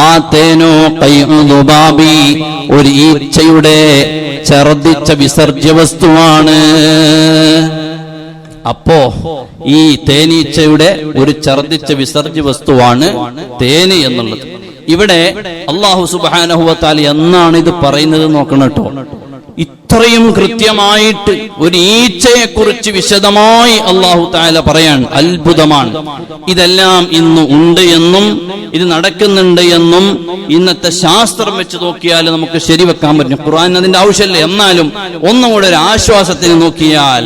ആ തേനോ ഖൈഉ ളുബാബി, ഒരു ഈച്ചയുടെ ഛർദിച്ച വിസർജ്യ വസ്തുവാണ്. അപ്പോ ഈ തേനീച്ചയുടെ ഒരു ഛർദിച്ച വിസർജ്യ വസ്തുവാണ് തേന് എന്നുള്ളത്. ഇവിടെ അല്ലാഹു സുബ്ഹാനഹു വ തആല എന്നാണ് ഇത് പറയുന്നത് നോക്കണം കേട്ടോ. ഇത്രയും കൃത്യമായിട്ട് ഒരു ഈച്ചയെ കുറിച്ച് വിശദമായി അല്ലാഹു തആല പറയാൻ അത്ഭുതമാണ്. ഇതെല്ലാം ഇന്ന് ഉണ്ട് എന്നും ഇത് നടക്കുന്നുണ്ട് എന്നും ഇന്നത്തെ ശാസ്ത്രം വെച്ച് നോക്കിയാൽ നമുക്ക് ശരിവെക്കാൻ പറ്റും. ഖുർആൻ അതിന്റെ ആവശ്യമില്ല. എന്നാലും ഒന്നുകൂടെ ഒരു ആശ്വാസത്തിന് നോക്കിയാൽ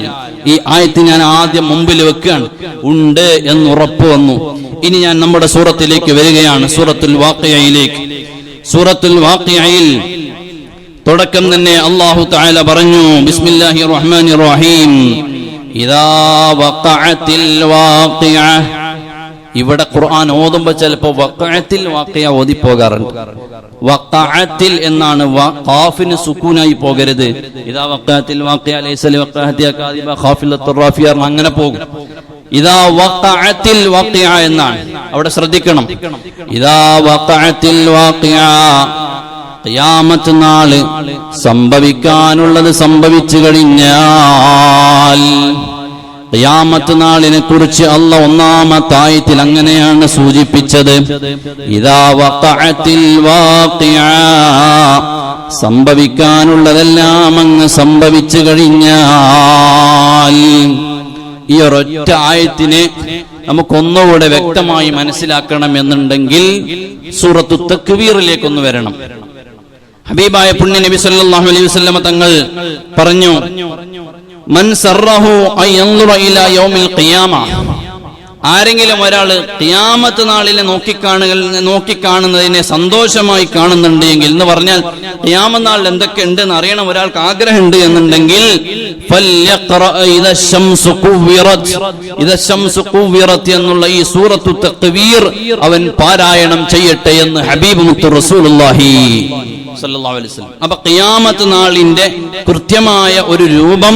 ഈ ആയത്ത് ഞാൻ ആദ്യം മുമ്പിൽ വെക്കുകയാണ്. ഉണ്ട് എന്ന് ഉറപ്പ് വന്നു. ഇനി ഞാൻ നമ്മുടെ സൂറത്തിലേക്ക് വരികയാണ്, സൂറത്തുൽ വാഖിയയിലേക്ക്. സൂറത്തുൽ വാഖിയയിൽ തുടക്കം തന്നെ അല്ലാഹു തആല പറഞ്ഞു, ബിസ്മില്ലാഹിർ റഹ്മാനിർ റഹീം, ഇദാ വഖഅത്തിൽ വാഖിയ. ഇവിടെ ഖുർആൻ ഓതുമ്പോൾ ചിലപ്പോൾ വഖഅത്തിൽ വാഖിയ ഓതിപ്പോകാറുണ്ട്. വഖഅത്തിൽ എന്നാണ്, ഖാഫിന് സുക്കൂനായി പോകരുത്. ഇദാ വഖഅത്തിൽ വാഖിയ ലൈസ ലിവഖഅതിഹാ കാദിബ ഖാഫിലത്തുർ റാഫിയ, അങ്ങനെ പോകും. ഇദാ വഖഅത്തിൽ വാഖിയ എന്നാണ്, അവിടെ ശ്രദ്ധിക്കണം. ഇദാ വഖഅത്തിൽ വാഖിയ, ഖിയാമത്ത് നാള് സംഭവിക്കാനുള്ളത് സംഭവിച്ചു കഴിഞ്ഞാൽ. ഖിയാമത്ത് നാളിനെ കുറിച്ച് അല്ലാഹ് ഒന്നാമത്തെ ആയത്തിൽ അങ്ങനെയാണ് സൂചിപ്പിച്ചത്. ഇദാ വഖഅത്തിൽ വാഖിയ, സംഭവിക്കാനുള്ളതെല്ലാം അങ്ങ് സംഭവിച്ചു കഴിഞ്ഞാൽ. ഈ ഒരൊറ്റ ആയത്തിനെ നമുക്കൊന്നുകൂടെ വ്യക്തമായി മനസ്സിലാക്കണം എന്നുണ്ടെങ്കിൽ സൂറത്തു തക്വീറിലേക്കൊന്ന് വരണം. ഹബീബായ പുണ്യ നബി സല്ലല്ലാഹു അലൈഹി വസല്ലം തങ്ങൾ പറഞ്ഞു, മൻ സറഹു അൻ യൻദുറ ഇലാ യൗമിൽ ഖിയാമ, ആരെങ്കിലും ഒരാള് ഖിയാമത്ത് നാളിനെ നോക്കിക്കാണുന്നതിനെ സന്തോഷമായി കാണുന്നുണ്ട് എങ്കിൽ, എന്ന് പറഞ്ഞാൽ ഖിയാമത്ത് നാളിൽ എന്തൊക്കെ ഉണ്ടെന്ന് അറിയണം ഒരാൾക്ക് ആഗ്രഹമുണ്ട് എന്നുണ്ടെങ്കിൽ, എന്നുള്ള ഈ സൂറത്തു തക്വീർ അവൻ പാരായണം ചെയ്യട്ടെ എന്ന് ഹബീബ് മുത്ത് റസൂലുള്ളാഹി സല്ലല്ലാഹു അലൈഹി വസല്ലം. അപ്പൊ ഖിയാമത്ത് നാളിന്റെ കൃത്യമായ ഒരു രൂപം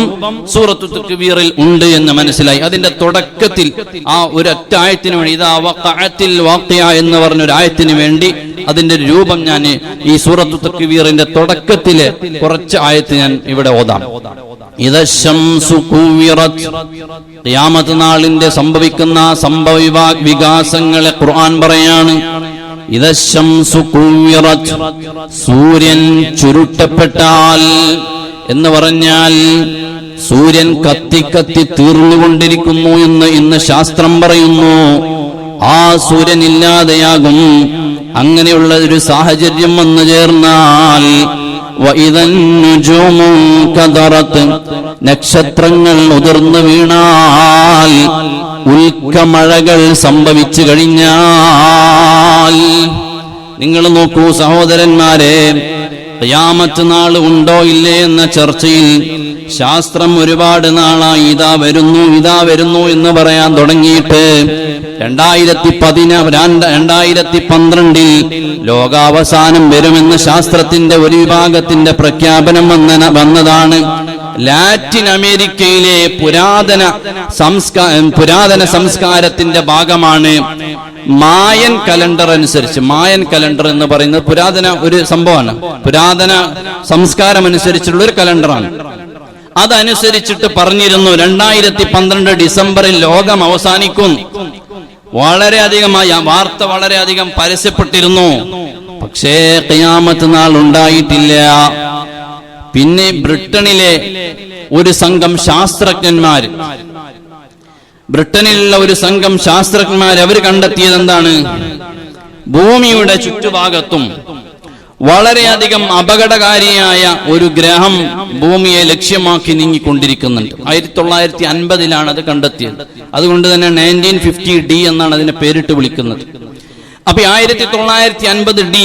സൂറത്തു തക്വീറിൽ ഉണ്ട് എന്ന് മനസ്സിലായി. അതിന്റെ തുടക്കത്തിൽ ആ ഒരൊറ്റ ആയത്തിന് വേണ്ടി, ഇദാ വഖഅത്തിൽ വാഖിയ എന്ന് പറഞ്ഞ ഒരു ആയത്തിന് വേണ്ടി അതിന്റെ രൂപം ഞാൻ ഈ സൂറത്തു തക്വീറിന്റെ തുടക്കത്തിലെ കുറച്ച് ആയത്ത് ഞാൻ ഇവിടെ ഓതാം. ഇദാ ശംസു കുവിറത്, ഖിയാമത്ത് നാളിന്റെ സംഭവിക്കുന്ന സംഭവ വികാസങ്ങളെ ഖുർആൻ പറയാണ്. ഇദാ ശംസു കുവിറത്, സൂര്യൻ ചുരുട്ടപ്പെട്ടാൽ എന്ന് പറഞ്ഞാൽ സൂര്യൻ കത്തി കത്തി തീർന്നുകൊണ്ടിരിക്കുന്നു എന്ന് ഇന്ന് ശാസ്ത്രം പറയുന്നു. ആ സൂര്യൻ ഇല്ലാതെയാകും. അങ്ങനെയുള്ള ഒരു സാഹചര്യം വന്നു ചേർന്നാൽ നക്ഷത്രങ്ങൾ ഉതിർന്നു വീണാൽ, ഉൽക്കമഴകൾ സംഭവിച്ചു കഴിഞ്ഞാൽ, നിങ്ങൾ നോക്കൂ സഹോദരന്മാരെ, ഖിയാമത്ത് നാൾ ഉണ്ടോ ഇല്ലേ എന്ന ചർച്ചയിൽ ശാസ്ത്രം ഒരുപാട് നാളായി ഇതാ വരുന്നു എന്ന് പറയാൻ തുടങ്ങിയിട്ട് 2012 ലോകാവസാനം വരുമെന്ന് ശാസ്ത്രത്തിന്റെ ഒരു വിഭാഗത്തിന്റെ പ്രഖ്യാപനം വന്നതാണ്. ലാറ്റിൻ അമേരിക്കയിലെ പുരാതന സംസ്കാരത്തിന്റെ ഭാഗമാണ് മായൻ കലണ്ടർ അനുസരിച്ച്. മായൻ കലണ്ടർ എന്ന് പറയുന്നത് പുരാതന ഒരു സംഭവമാണ്. പുരാതന സംസ്കാരം അനുസരിച്ചുള്ള ഒരു കലണ്ടറാണ്. അതനുസരിച്ചിട്ട് പറഞ്ഞിരുന്നു 2012 ഡിസംബറിൽ ലോകം അവസാനിക്കും. വളരെയധികമായി വാർത്ത വളരെയധികം പരസ്യപ്പെട്ടിരുന്നു. പക്ഷേ ഖിയാമത്ത് നാൾ ഉണ്ടായിട്ടില്ല. പിന്നെ ബ്രിട്ടനിലെ ഒരു സംഘം ശാസ്ത്രജ്ഞന്മാർ അവർ കണ്ടെത്തിയത് എന്താണ്? ഭൂമിയുടെ ചുറ്റുഭാഗത്തും വളരെയധികം അപകടകാരിയായ ഒരു ഗ്രഹം ഭൂമിയെ ലക്ഷ്യമാക്കി നീങ്ങിക്കൊണ്ടിരിക്കുന്നുണ്ട്. 1950 അത് കണ്ടെത്തിയത്. അതുകൊണ്ട് തന്നെ 1950D എന്നാണ് അതിനെ പേരിട്ട് വിളിക്കുന്നത്. അപ്പൊ 1950D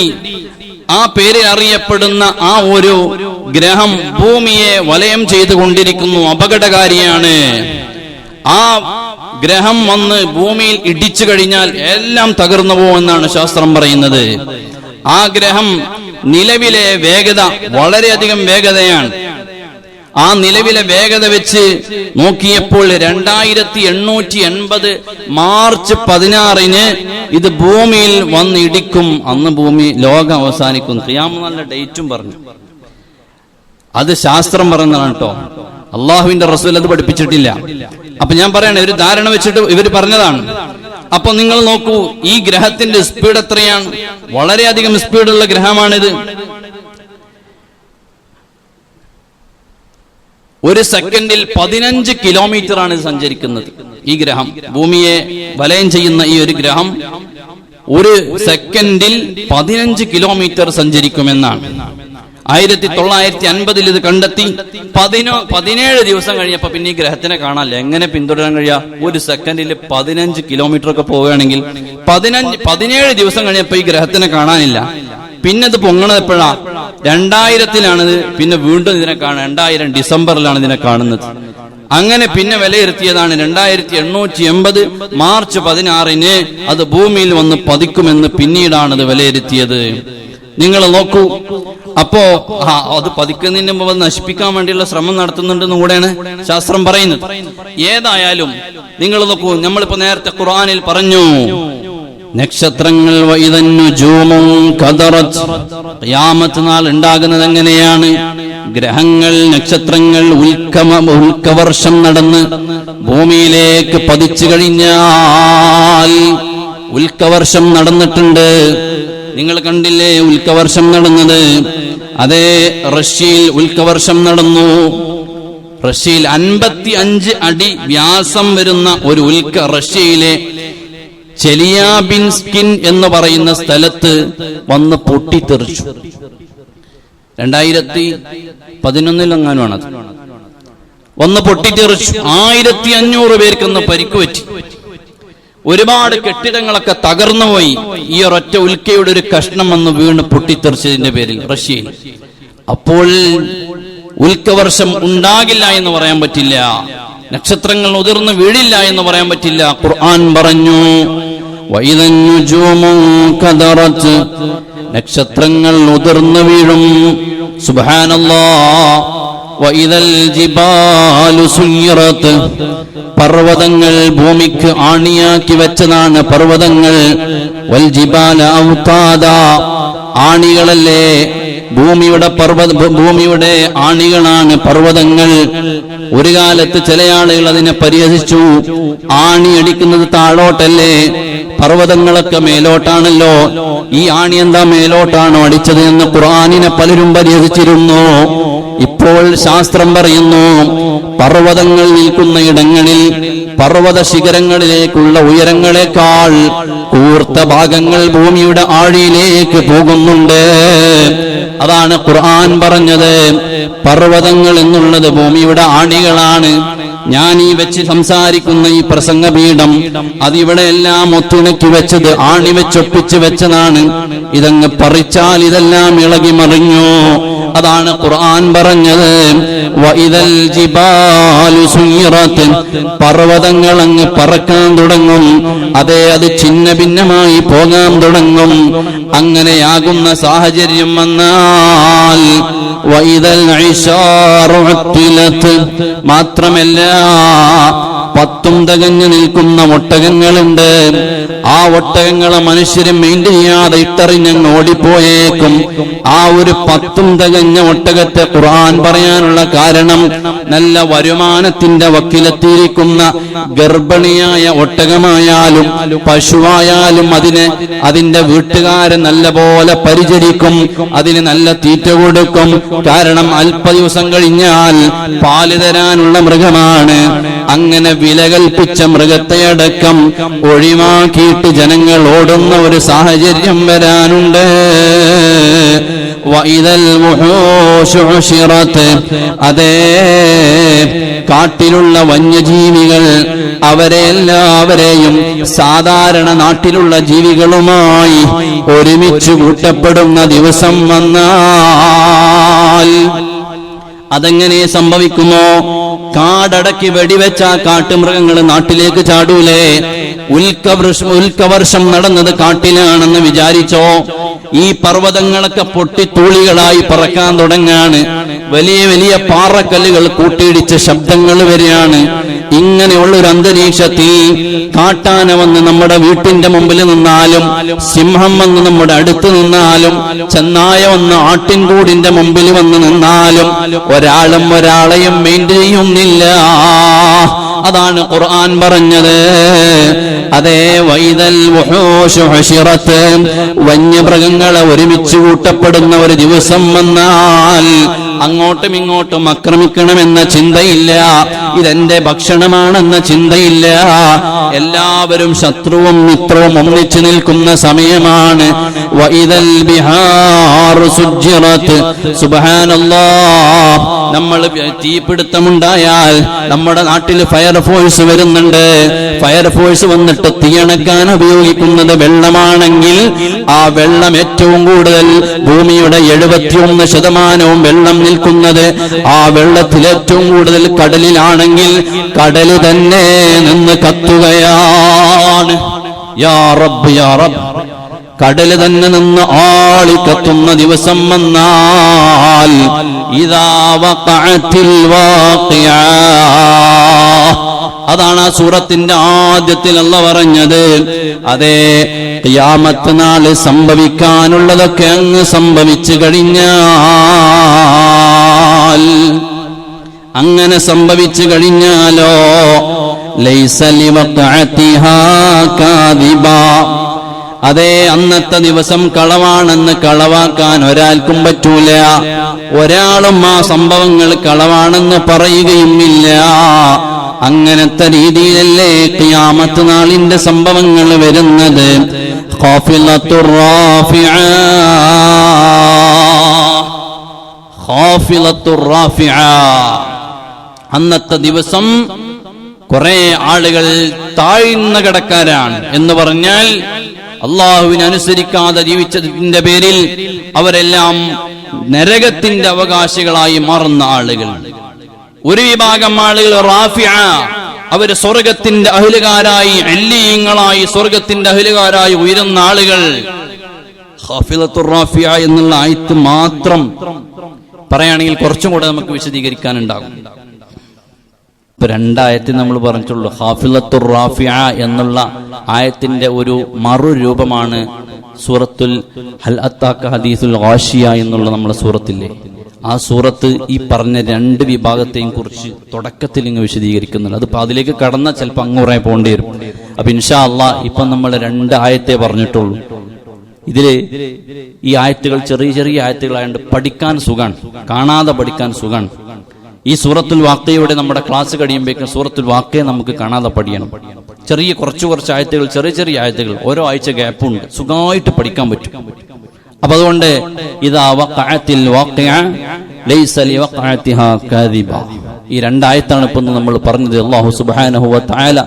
ആ പേരിൽ അറിയപ്പെടുന്ന ആ ഒരു ഗ്രഹം ഭൂമിയെ വലയം ചെയ്തുകൊണ്ടിരിക്കുന്നു, അപകടകാരിയാണ്. ആ ഗ്രഹം വന്ന് ഭൂമിയിൽ ഇടിച്ചു കഴിഞ്ഞാൽ എല്ലാം തകർന്നു പോകുമെന്നാണ് ശാസ്ത്രം പറയുന്നത്. ആ ഗ്രഹം നിലവിലെ വേഗത വളരെയധികം വേഗതയാണ്. ആ നിലവിലെ വേഗത വെച്ച് നോക്കിയപ്പോൾ 2880 മാർച്ച് 16 ഇത് ഭൂമിയിൽ വന്ന് ഇടിക്കും. അന്ന് ലോകം അവസാനിക്കും. ഖിയാമത്ത് നാളിന്റെ ഡേറ്റും പറഞ്ഞു. അത് ശാസ്ത്രം പറഞ്ഞതാണ് കേട്ടോ, അള്ളാഹുവിന്റെ റസൂൽ അത് പഠിപ്പിച്ചിട്ടില്ല. അപ്പൊ ഞാൻ പറയണേ, ഒരു ധാരണ വെച്ചിട്ട് ഇവർ പറഞ്ഞതാണ്. അപ്പൊ നിങ്ങൾ നോക്കൂ, ഈ ഗ്രഹത്തിന്റെ സ്പീഡ് എത്രയാണ്? വളരെയധികം സ്പീഡുള്ള ഗ്രഹമാണിത്. ഒരു സെക്കൻഡിൽ 15 കിലോമീറ്റർ ആണ് ഇത് സഞ്ചരിക്കുന്നത്. ഈ ഗ്രഹം, ഭൂമിയെ വലയം ചെയ്യുന്ന ഈ ഒരു ഗ്രഹം ഒരു സെക്കൻഡിൽ 15 കിലോമീറ്റർ സഞ്ചരിക്കുമെന്നാണ്. 1950 ഇത് കണ്ടെത്തി. 17 ദിവസം കഴിഞ്ഞപ്പോ പിന്നെ ഈ ഗ്രഹത്തിനെ കാണാനില്ല. എങ്ങനെ പിന്തുടരാൻ കഴിയാ? ഒരു സെക്കൻഡിൽ 15 കിലോമീറ്റർ ഒക്കെ പോവുകയാണെങ്കിൽ 17 ദിവസം കഴിഞ്ഞപ്പോ ഈ ഗ്രഹത്തിനെ കാണാനില്ല. പിന്നെ ഇത് പൊങ്ങണത് എപ്പോഴാ? 2000-ലാണ്. പിന്നെ വീണ്ടും ഇതിനെ കാണാൻ 2000 ഡിസംബറിലാണ് ഇതിനെ കാണുന്നത്. അങ്ങനെ പിന്നെ വിലയിരുത്തിയതാണ് 2880 മാർച്ച് 16 അത് ഭൂമിയിൽ വന്ന് പതിക്കുമെന്ന് പിന്നീടാണ് അത് വിലയിരുത്തിയത്. നിങ്ങൾ നോക്കൂ, അപ്പോ അത് പതിക്കുന്നതിന് മുമ്പ് നശിപ്പിക്കാൻ വേണ്ടിയുള്ള ശ്രമം നടത്തുന്നുണ്ടെന്നും കൂടെയാണ് ശാസ്ത്രം പറയുന്നത്. ഏതായാലും നിങ്ങൾ നോക്കൂ, നമ്മളിപ്പോ നേരത്തെ ഖുർആനിൽ പറഞ്ഞു, നക്ഷത്രങ്ങൾ ഖിയാമത്ത് നാൾ ഉണ്ടാകുന്നത് എങ്ങനെയാണ്? ഗ്രഹങ്ങൾ, നക്ഷത്രങ്ങൾ ഉൽക്കവർഷം നടന്ന് ഭൂമിയിലേക്ക് പതിച്ചു കഴിഞ്ഞാൽ, ഉൽക്കവർഷം നടന്നിട്ടുണ്ട്. നിങ്ങൾ കണ്ടില്ലേ ഉൽക്കവർഷം നടന്നത്? അതേ, റഷ്യയിൽ ഉൽക്കവർഷം നടന്നു. റഷ്യയിൽ 55 അടി വ്യാസം വരുന്ന ഒരു റഷ്യയിലെ ചെലിയാബിൻസ്കിൻ എന്ന് പറയുന്ന സ്ഥലത്ത് വന്ന് പൊട്ടിത്തെറിച്ചു. 2011 വന്ന് പൊട്ടിത്തെറിച്ചു. 1500 പേർക്കൊന്ന് പരിക്കുപറ്റി. ഒരുപാട് കെട്ടിടങ്ങളൊക്കെ തകർന്നുപോയി. ഈ ഒരൊറ്റ ഉൽക്കയുടെ ഒരു കഷ്ണം വന്ന് വീണ് പൊട്ടിത്തെറിച്ചതിന്റെ പേരിൽ റഷ്യയിൽ. അപ്പോൾ ഉൽക്കവർഷം ഉണ്ടാകില്ല എന്ന് പറയാൻ പറ്റില്ല, നക്ഷത്രങ്ങൾ ഉതിർന്ന് വീഴില്ല എന്ന് പറയാൻ പറ്റില്ല. ഖുർആൻ പറഞ്ഞു, നക്ഷത്രങ്ങൾ ഉതിർന്ന് വീഴും. സുബ്ഹാനല്ലാഹ്. വഇദൽ ജിബാലു സുയ്യിറത്, പർവ്വതങ്ങൾ ഭൂമിക്ക് ആണിയാക്കി വെച്ചതാണ് പർവ്വതങ്ങൾ. വൽ ജിബാല ഔതാദ, ആണികളല്ലേ ഭൂമിയുടെ ആണികളാണ് പർവ്വതങ്ങൾ. ഒരു കാലത്ത് ചില ആളുകൾ അതിനെ പരിഹസിച്ചു. ആണി അടിക്കുന്നത് താഴോട്ടല്ലേ, പർവ്വതങ്ങളൊക്കെ മേലോട്ടാണല്ലോ, ഈ ആണി എന്താ മേലോട്ടാണോ അടിച്ചത് എന്ന് ഖുർആനിനെ പലരും പരിഹസിച്ചിരുന്നു. ഇപ്പോൾ ശാസ്ത്രം പറയുന്നു, പർവ്വതങ്ങൾ നിൽക്കുന്ന ഇടങ്ങളിൽ പർവ്വത ശിഖരങ്ങളിലേക്കുള്ള ഉയരങ്ങളെക്കാൾ കൂർത്ത ഭാഗങ്ങൾ ഭൂമിയുടെ ആഴിയിലേക്ക് പോകുന്നുണ്ട്. അതാണ് ഖുർആൻ പറഞ്ഞത്, പർവ്വതങ്ങൾ എന്നുള്ളത് ഭൂമിയുടെ ആണികളാണ്. ഞാൻ ഈ വെച്ച് സംസാരിക്കുന്ന ഈ പ്രസംഗപീഠം അതിവിടെ എല്ലാം ഒത്തിണക്കി വെച്ചത്, ആണി വെച്ചൊപ്പിച്ച് വെച്ചതാണ്. ഇതങ്ങ് പറിച്ചാൽ ഇതെല്ലാം ഇളകി മറിഞ്ഞു. അതാണ് ഖുർആൻ പറഞ്ഞത്, വഇദൽ ജിബാലു സുയിറത്, പർവ്വതങ്ങൾ അങ്ങ് പറക്കാൻ തുടങ്ങും. അതെ, അത് ഛിന്ന ഭിന്നമായി പോകാൻ തുടങ്ങും. അങ്ങനെയാകുന്ന സാഹചര്യം വന്നാൽ വഇദൽ ഇശാറു ഉത്തിലത്, മാത്രമല്ല 10 തികഞ്ഞു നിൽക്കുന്ന ഒട്ടകങ്ങളുണ്ട്. ആ ഒട്ടകങ്ങളെ മനുഷ്യരെ മെയിൻറ്റെയിൻ ചെയ്യാതെ ഇട്ടെറിഞ്ഞങ്ങ് ഓടിപ്പോയേക്കും. ആ ഒരു 10 തികഞ്ഞ ഒട്ടകത്തെ ഖുർആൻ പറയാനുള്ള കാരണം, നല്ല വരുമാനത്തിന്റെ വക്കിലെത്തിയിരിക്കുന്ന ഗർഭിണിയായ ഒട്ടകമായാലും പശുവായാലും അതിന്റെ വീട്ടുകാരെ നല്ല പോലെ പരിചരിക്കും, അതിന് നല്ല തീറ്റ കൊടുക്കും. കാരണം അല്പ ദിവസം കഴിഞ്ഞാൽ പാല് തരാനുള്ള മൃഗമാണ്. അങ്ങനെ വില കൽപ്പിച്ച മൃഗത്തെ അടക്കം ഒഴിവാക്കിയിട്ട് ജനങ്ങൾ ഓടുന്ന ഒരു സാഹചര്യം വരാനുണ്ട്. വഇദൽ വുഹൂശു ഉശിറത്, അതേ കാട്ടിലുള്ള വന്യജീവികൾ അവരെ എല്ലാവരെയും സാധാരണ നാട്ടിലുള്ള ജീവികളുമായി ഒരുമിച്ച് കൂട്ടപ്പെടുന്ന ദിവസം വന്നാൽ അതെങ്ങനെ സംഭവിക്കുമോ? കാടടക്കി വെടിവെച്ച കാട്ടുമൃഗങ്ങൾ നാട്ടിലേക്ക് ചാടൂലേ? ഉൽക്കവർഷം നടന്നത് കാട്ടിലാണെന്ന് വിചാരിച്ചോ? ഈ പർവ്വതങ്ങളൊക്കെ പൊട്ടിത്തൂളികളായി പറക്കാൻ തുടങ്ങാണ്. വലിയ വലിയ പാറക്കല്ലുകൾ കൂട്ടിയിടിച്ച ശബ്ദങ്ങൾ വരികയാണ്. ഇങ്ങനെയുള്ള ഒരു അന്തരീക്ഷത്തിൽ കാട്ടാന വന്ന് നമ്മുടെ വീട്ടിന്റെ മുമ്പിൽ നിന്നാലും, സിംഹം വന്ന് നമ്മുടെ അടുത്ത് നിന്നാലും, ചെന്നായ വന്ന് ആട്ടിൻകൂടിന്റെ മുമ്പിൽ വന്ന് നിന്നാലും ഒരാളും ഒരാളെയും മെയിൻറ്റെയിൻ ചെയ്യുന്നില്ല. അതാണ് ഖുർആൻ പറഞ്ഞത്. അതേ, വൈദൽ വുഹൂശു ഹുശിറത്, വന്യമൃഗങ്ങളെ ഒരുമിച്ച് കൂട്ടപ്പെടുന്ന ഒരു ദിവസം വന്നാൽ അങ്ങോട്ടും ഇങ്ങോട്ടും ആക്രമിക്കണമെന്ന ചിന്തയില്ല, ഇതെന്റെ ഭക്ഷണമാണെന്ന ചിന്തയില്ല. എല്ലാവരും ശത്രുവും മിത്രവും ഒന്നിച്ചു നിൽക്കുന്ന സമയമാണ്. വഇദൽ ബിഹാറു സുജ്ജിറത്, സുബ്ഹാനല്ലാഹ്, നമ്മൾ തീപിടുത്തമുണ്ടായാൽ നമ്മുടെ നാട്ടിൽ ഫയർഫോഴ്സ് വരുന്നുണ്ട്. ഫയർഫോഴ്സ് വന്നിട്ട് തീയണക്കാൻ ഉപയോഗിക്കുന്നത് വെള്ളമാണെങ്കിൽ ആ വെള്ളം ഏറ്റവും കൂടുതൽ ഭൂമിയുടെ 71% വെള്ളം നിൽക്കുന്നത് ആ വെള്ളത്തിൽ ഏറ്റവും കൂടുതൽ കടലിലാണെങ്കിൽ കടല് തന്നെ നിന്ന് കത്തുകയാണ്. യാ റബ്ബ് യാ റബ്ബ്, കടല് തന്നെ നിന്ന് ആളിക്കത്തുന്ന ദിവസം വന്നാൽ ഇദാ വഖഅത്തിൽ വാഖിഅ, അതാണ് ആ സൂറത്തിന്റെ ആദ്യത്തിൽ അല്ലാഹ് പറഞ്ഞത്. അതേ, ഖിയാമത്ത് നാൾ സംഭവിക്കാനുള്ളതൊക്കെ അങ്ങ് സംഭവിച്ചു കഴിഞ്ഞാൽ, അങ്ങനെ സംഭവിച്ചു കഴിഞ്ഞാലോ ലൈസ ലിവഖഅതിഹാ കാദിബാ, അതേ, അന്നത്തെ ദിവസം കളവാണെന്ന് കളവാക്കാൻ ഒരാൾക്കും പറ്റൂല. ഒരാളും ആ സംഭവങ്ങൾ കളവാണെന്ന് പറയുകയുമില്ല. അങ്ങനത്തെ രീതിയിലല്ലേ ഖിയാമത്ത് നാളിന്റെ സംഭവങ്ങൾ വരുന്നത്. ഖാഫിലത്തുർ റാഫിഅ, ഖാഫിലത്തുർ റാഫിഅ, അന്നത്തെ ദിവസം കുറെ ആളുകൾ താഴ്ന്ന കിടക്കാരാണ്. എന്ന് പറഞ്ഞാൽ അള്ളാഹുവിനെ അനുസരിക്കാതെ ജീവിച്ചതിന്റെ പേരിൽ അവരെല്ലാം നരകത്തിന്റെ അവകാശികളായി മാറുന്ന ആളുകൾ. ഒരു വിഭാഗം ആളുകൾ റാഫിഅ, അവര് സ്വർഗത്തിന്റെ അഹ്ലുകാരായി, അല്ലീങ്ങളായി, സ്വർഗത്തിന്റെ അഹ്ലുകാരായി ഉയരുന്ന ആളുകൾ. ഖാഫിലത്തുർ റാഫിഅ എന്നുള്ള ആയത്ത് മാത്രം പറയുകയാണെങ്കിൽ കുറച്ചും കൂടെ നമുക്ക് വിശദീകരിക്കാനുണ്ടാകും. ഇപ്പൊ 2 ആയത്തിൽ നമ്മൾ പറഞ്ഞിട്ടുള്ളൂ. ഖാഫിലത്തുർ റാഫിഅ എന്നുള്ള ആയത്തിന്റെ ഒരു മറുരൂപമാണ് സൂറത്തുൽ ഹൽ അത്താക ഹദീസുൽ ഗാഷിയ എന്നുള്ള നമ്മുടെ സൂറത്തില്ലേ, ആ സൂറത്ത് ഈ പറഞ്ഞ രണ്ട് വിഭാഗത്തെയും കുറിച്ച് തുടക്കത്തിൽ ഇങ്ങ് വിശദീകരിക്കുന്നുണ്ട്. അതിപ്പോൾ അതിലേക്ക് കടന്നാൽ ചിലപ്പോൾ അങ്ങുറേ പോകേണ്ടി വരും. അപ്പൊ ഇൻഷാ അള്ളാഹ് ഇപ്പം നമ്മൾ 2 ആയത്തെ പറഞ്ഞിട്ടുള്ളൂ. ഇതില് ഈ ആയത്തുകൾ ചെറിയ ചെറിയ ആയത്തുകളായതുകൊണ്ട് പഠിക്കാൻ സുഖാണ്, കാണാതെ പഠിക്കാൻ സുഖാണ്. ഈ സൂറത്തുൽ വാഖിയയുടെ നമ്മുടെ ക്ലാസ് കഴിയുമ്പോഴേക്കും സൂറത്തുൽ വാഖിയ നമുക്ക് കാണാതെ പഠിക്കണം. ചെറിയ കുറച്ച് ആയത്തുകൾ, ചെറിയ ചെറിയ ആയത്തുകൾ, ഓരോ ആഴ്ച ഗ്യാപ്പുണ്ട്, സുഖമായിട്ട് പഠിക്കാൻ പറ്റും. അപ്പൊ അതുകൊണ്ട് ഇദാ വഖഅത്തിൽ വാഖിഅ ലൈസ ലിവഖഅതിഹാ കാദിബ, ഈ 2 ആയത്താണ് ഇപ്പൊ നമ്മൾ പറഞ്ഞത്. അല്ലാഹു സുബ്ഹാനഹു വ തആല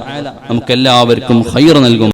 നമുക്ക് എല്ലാവർക്കും ഖൈർ നൽകും.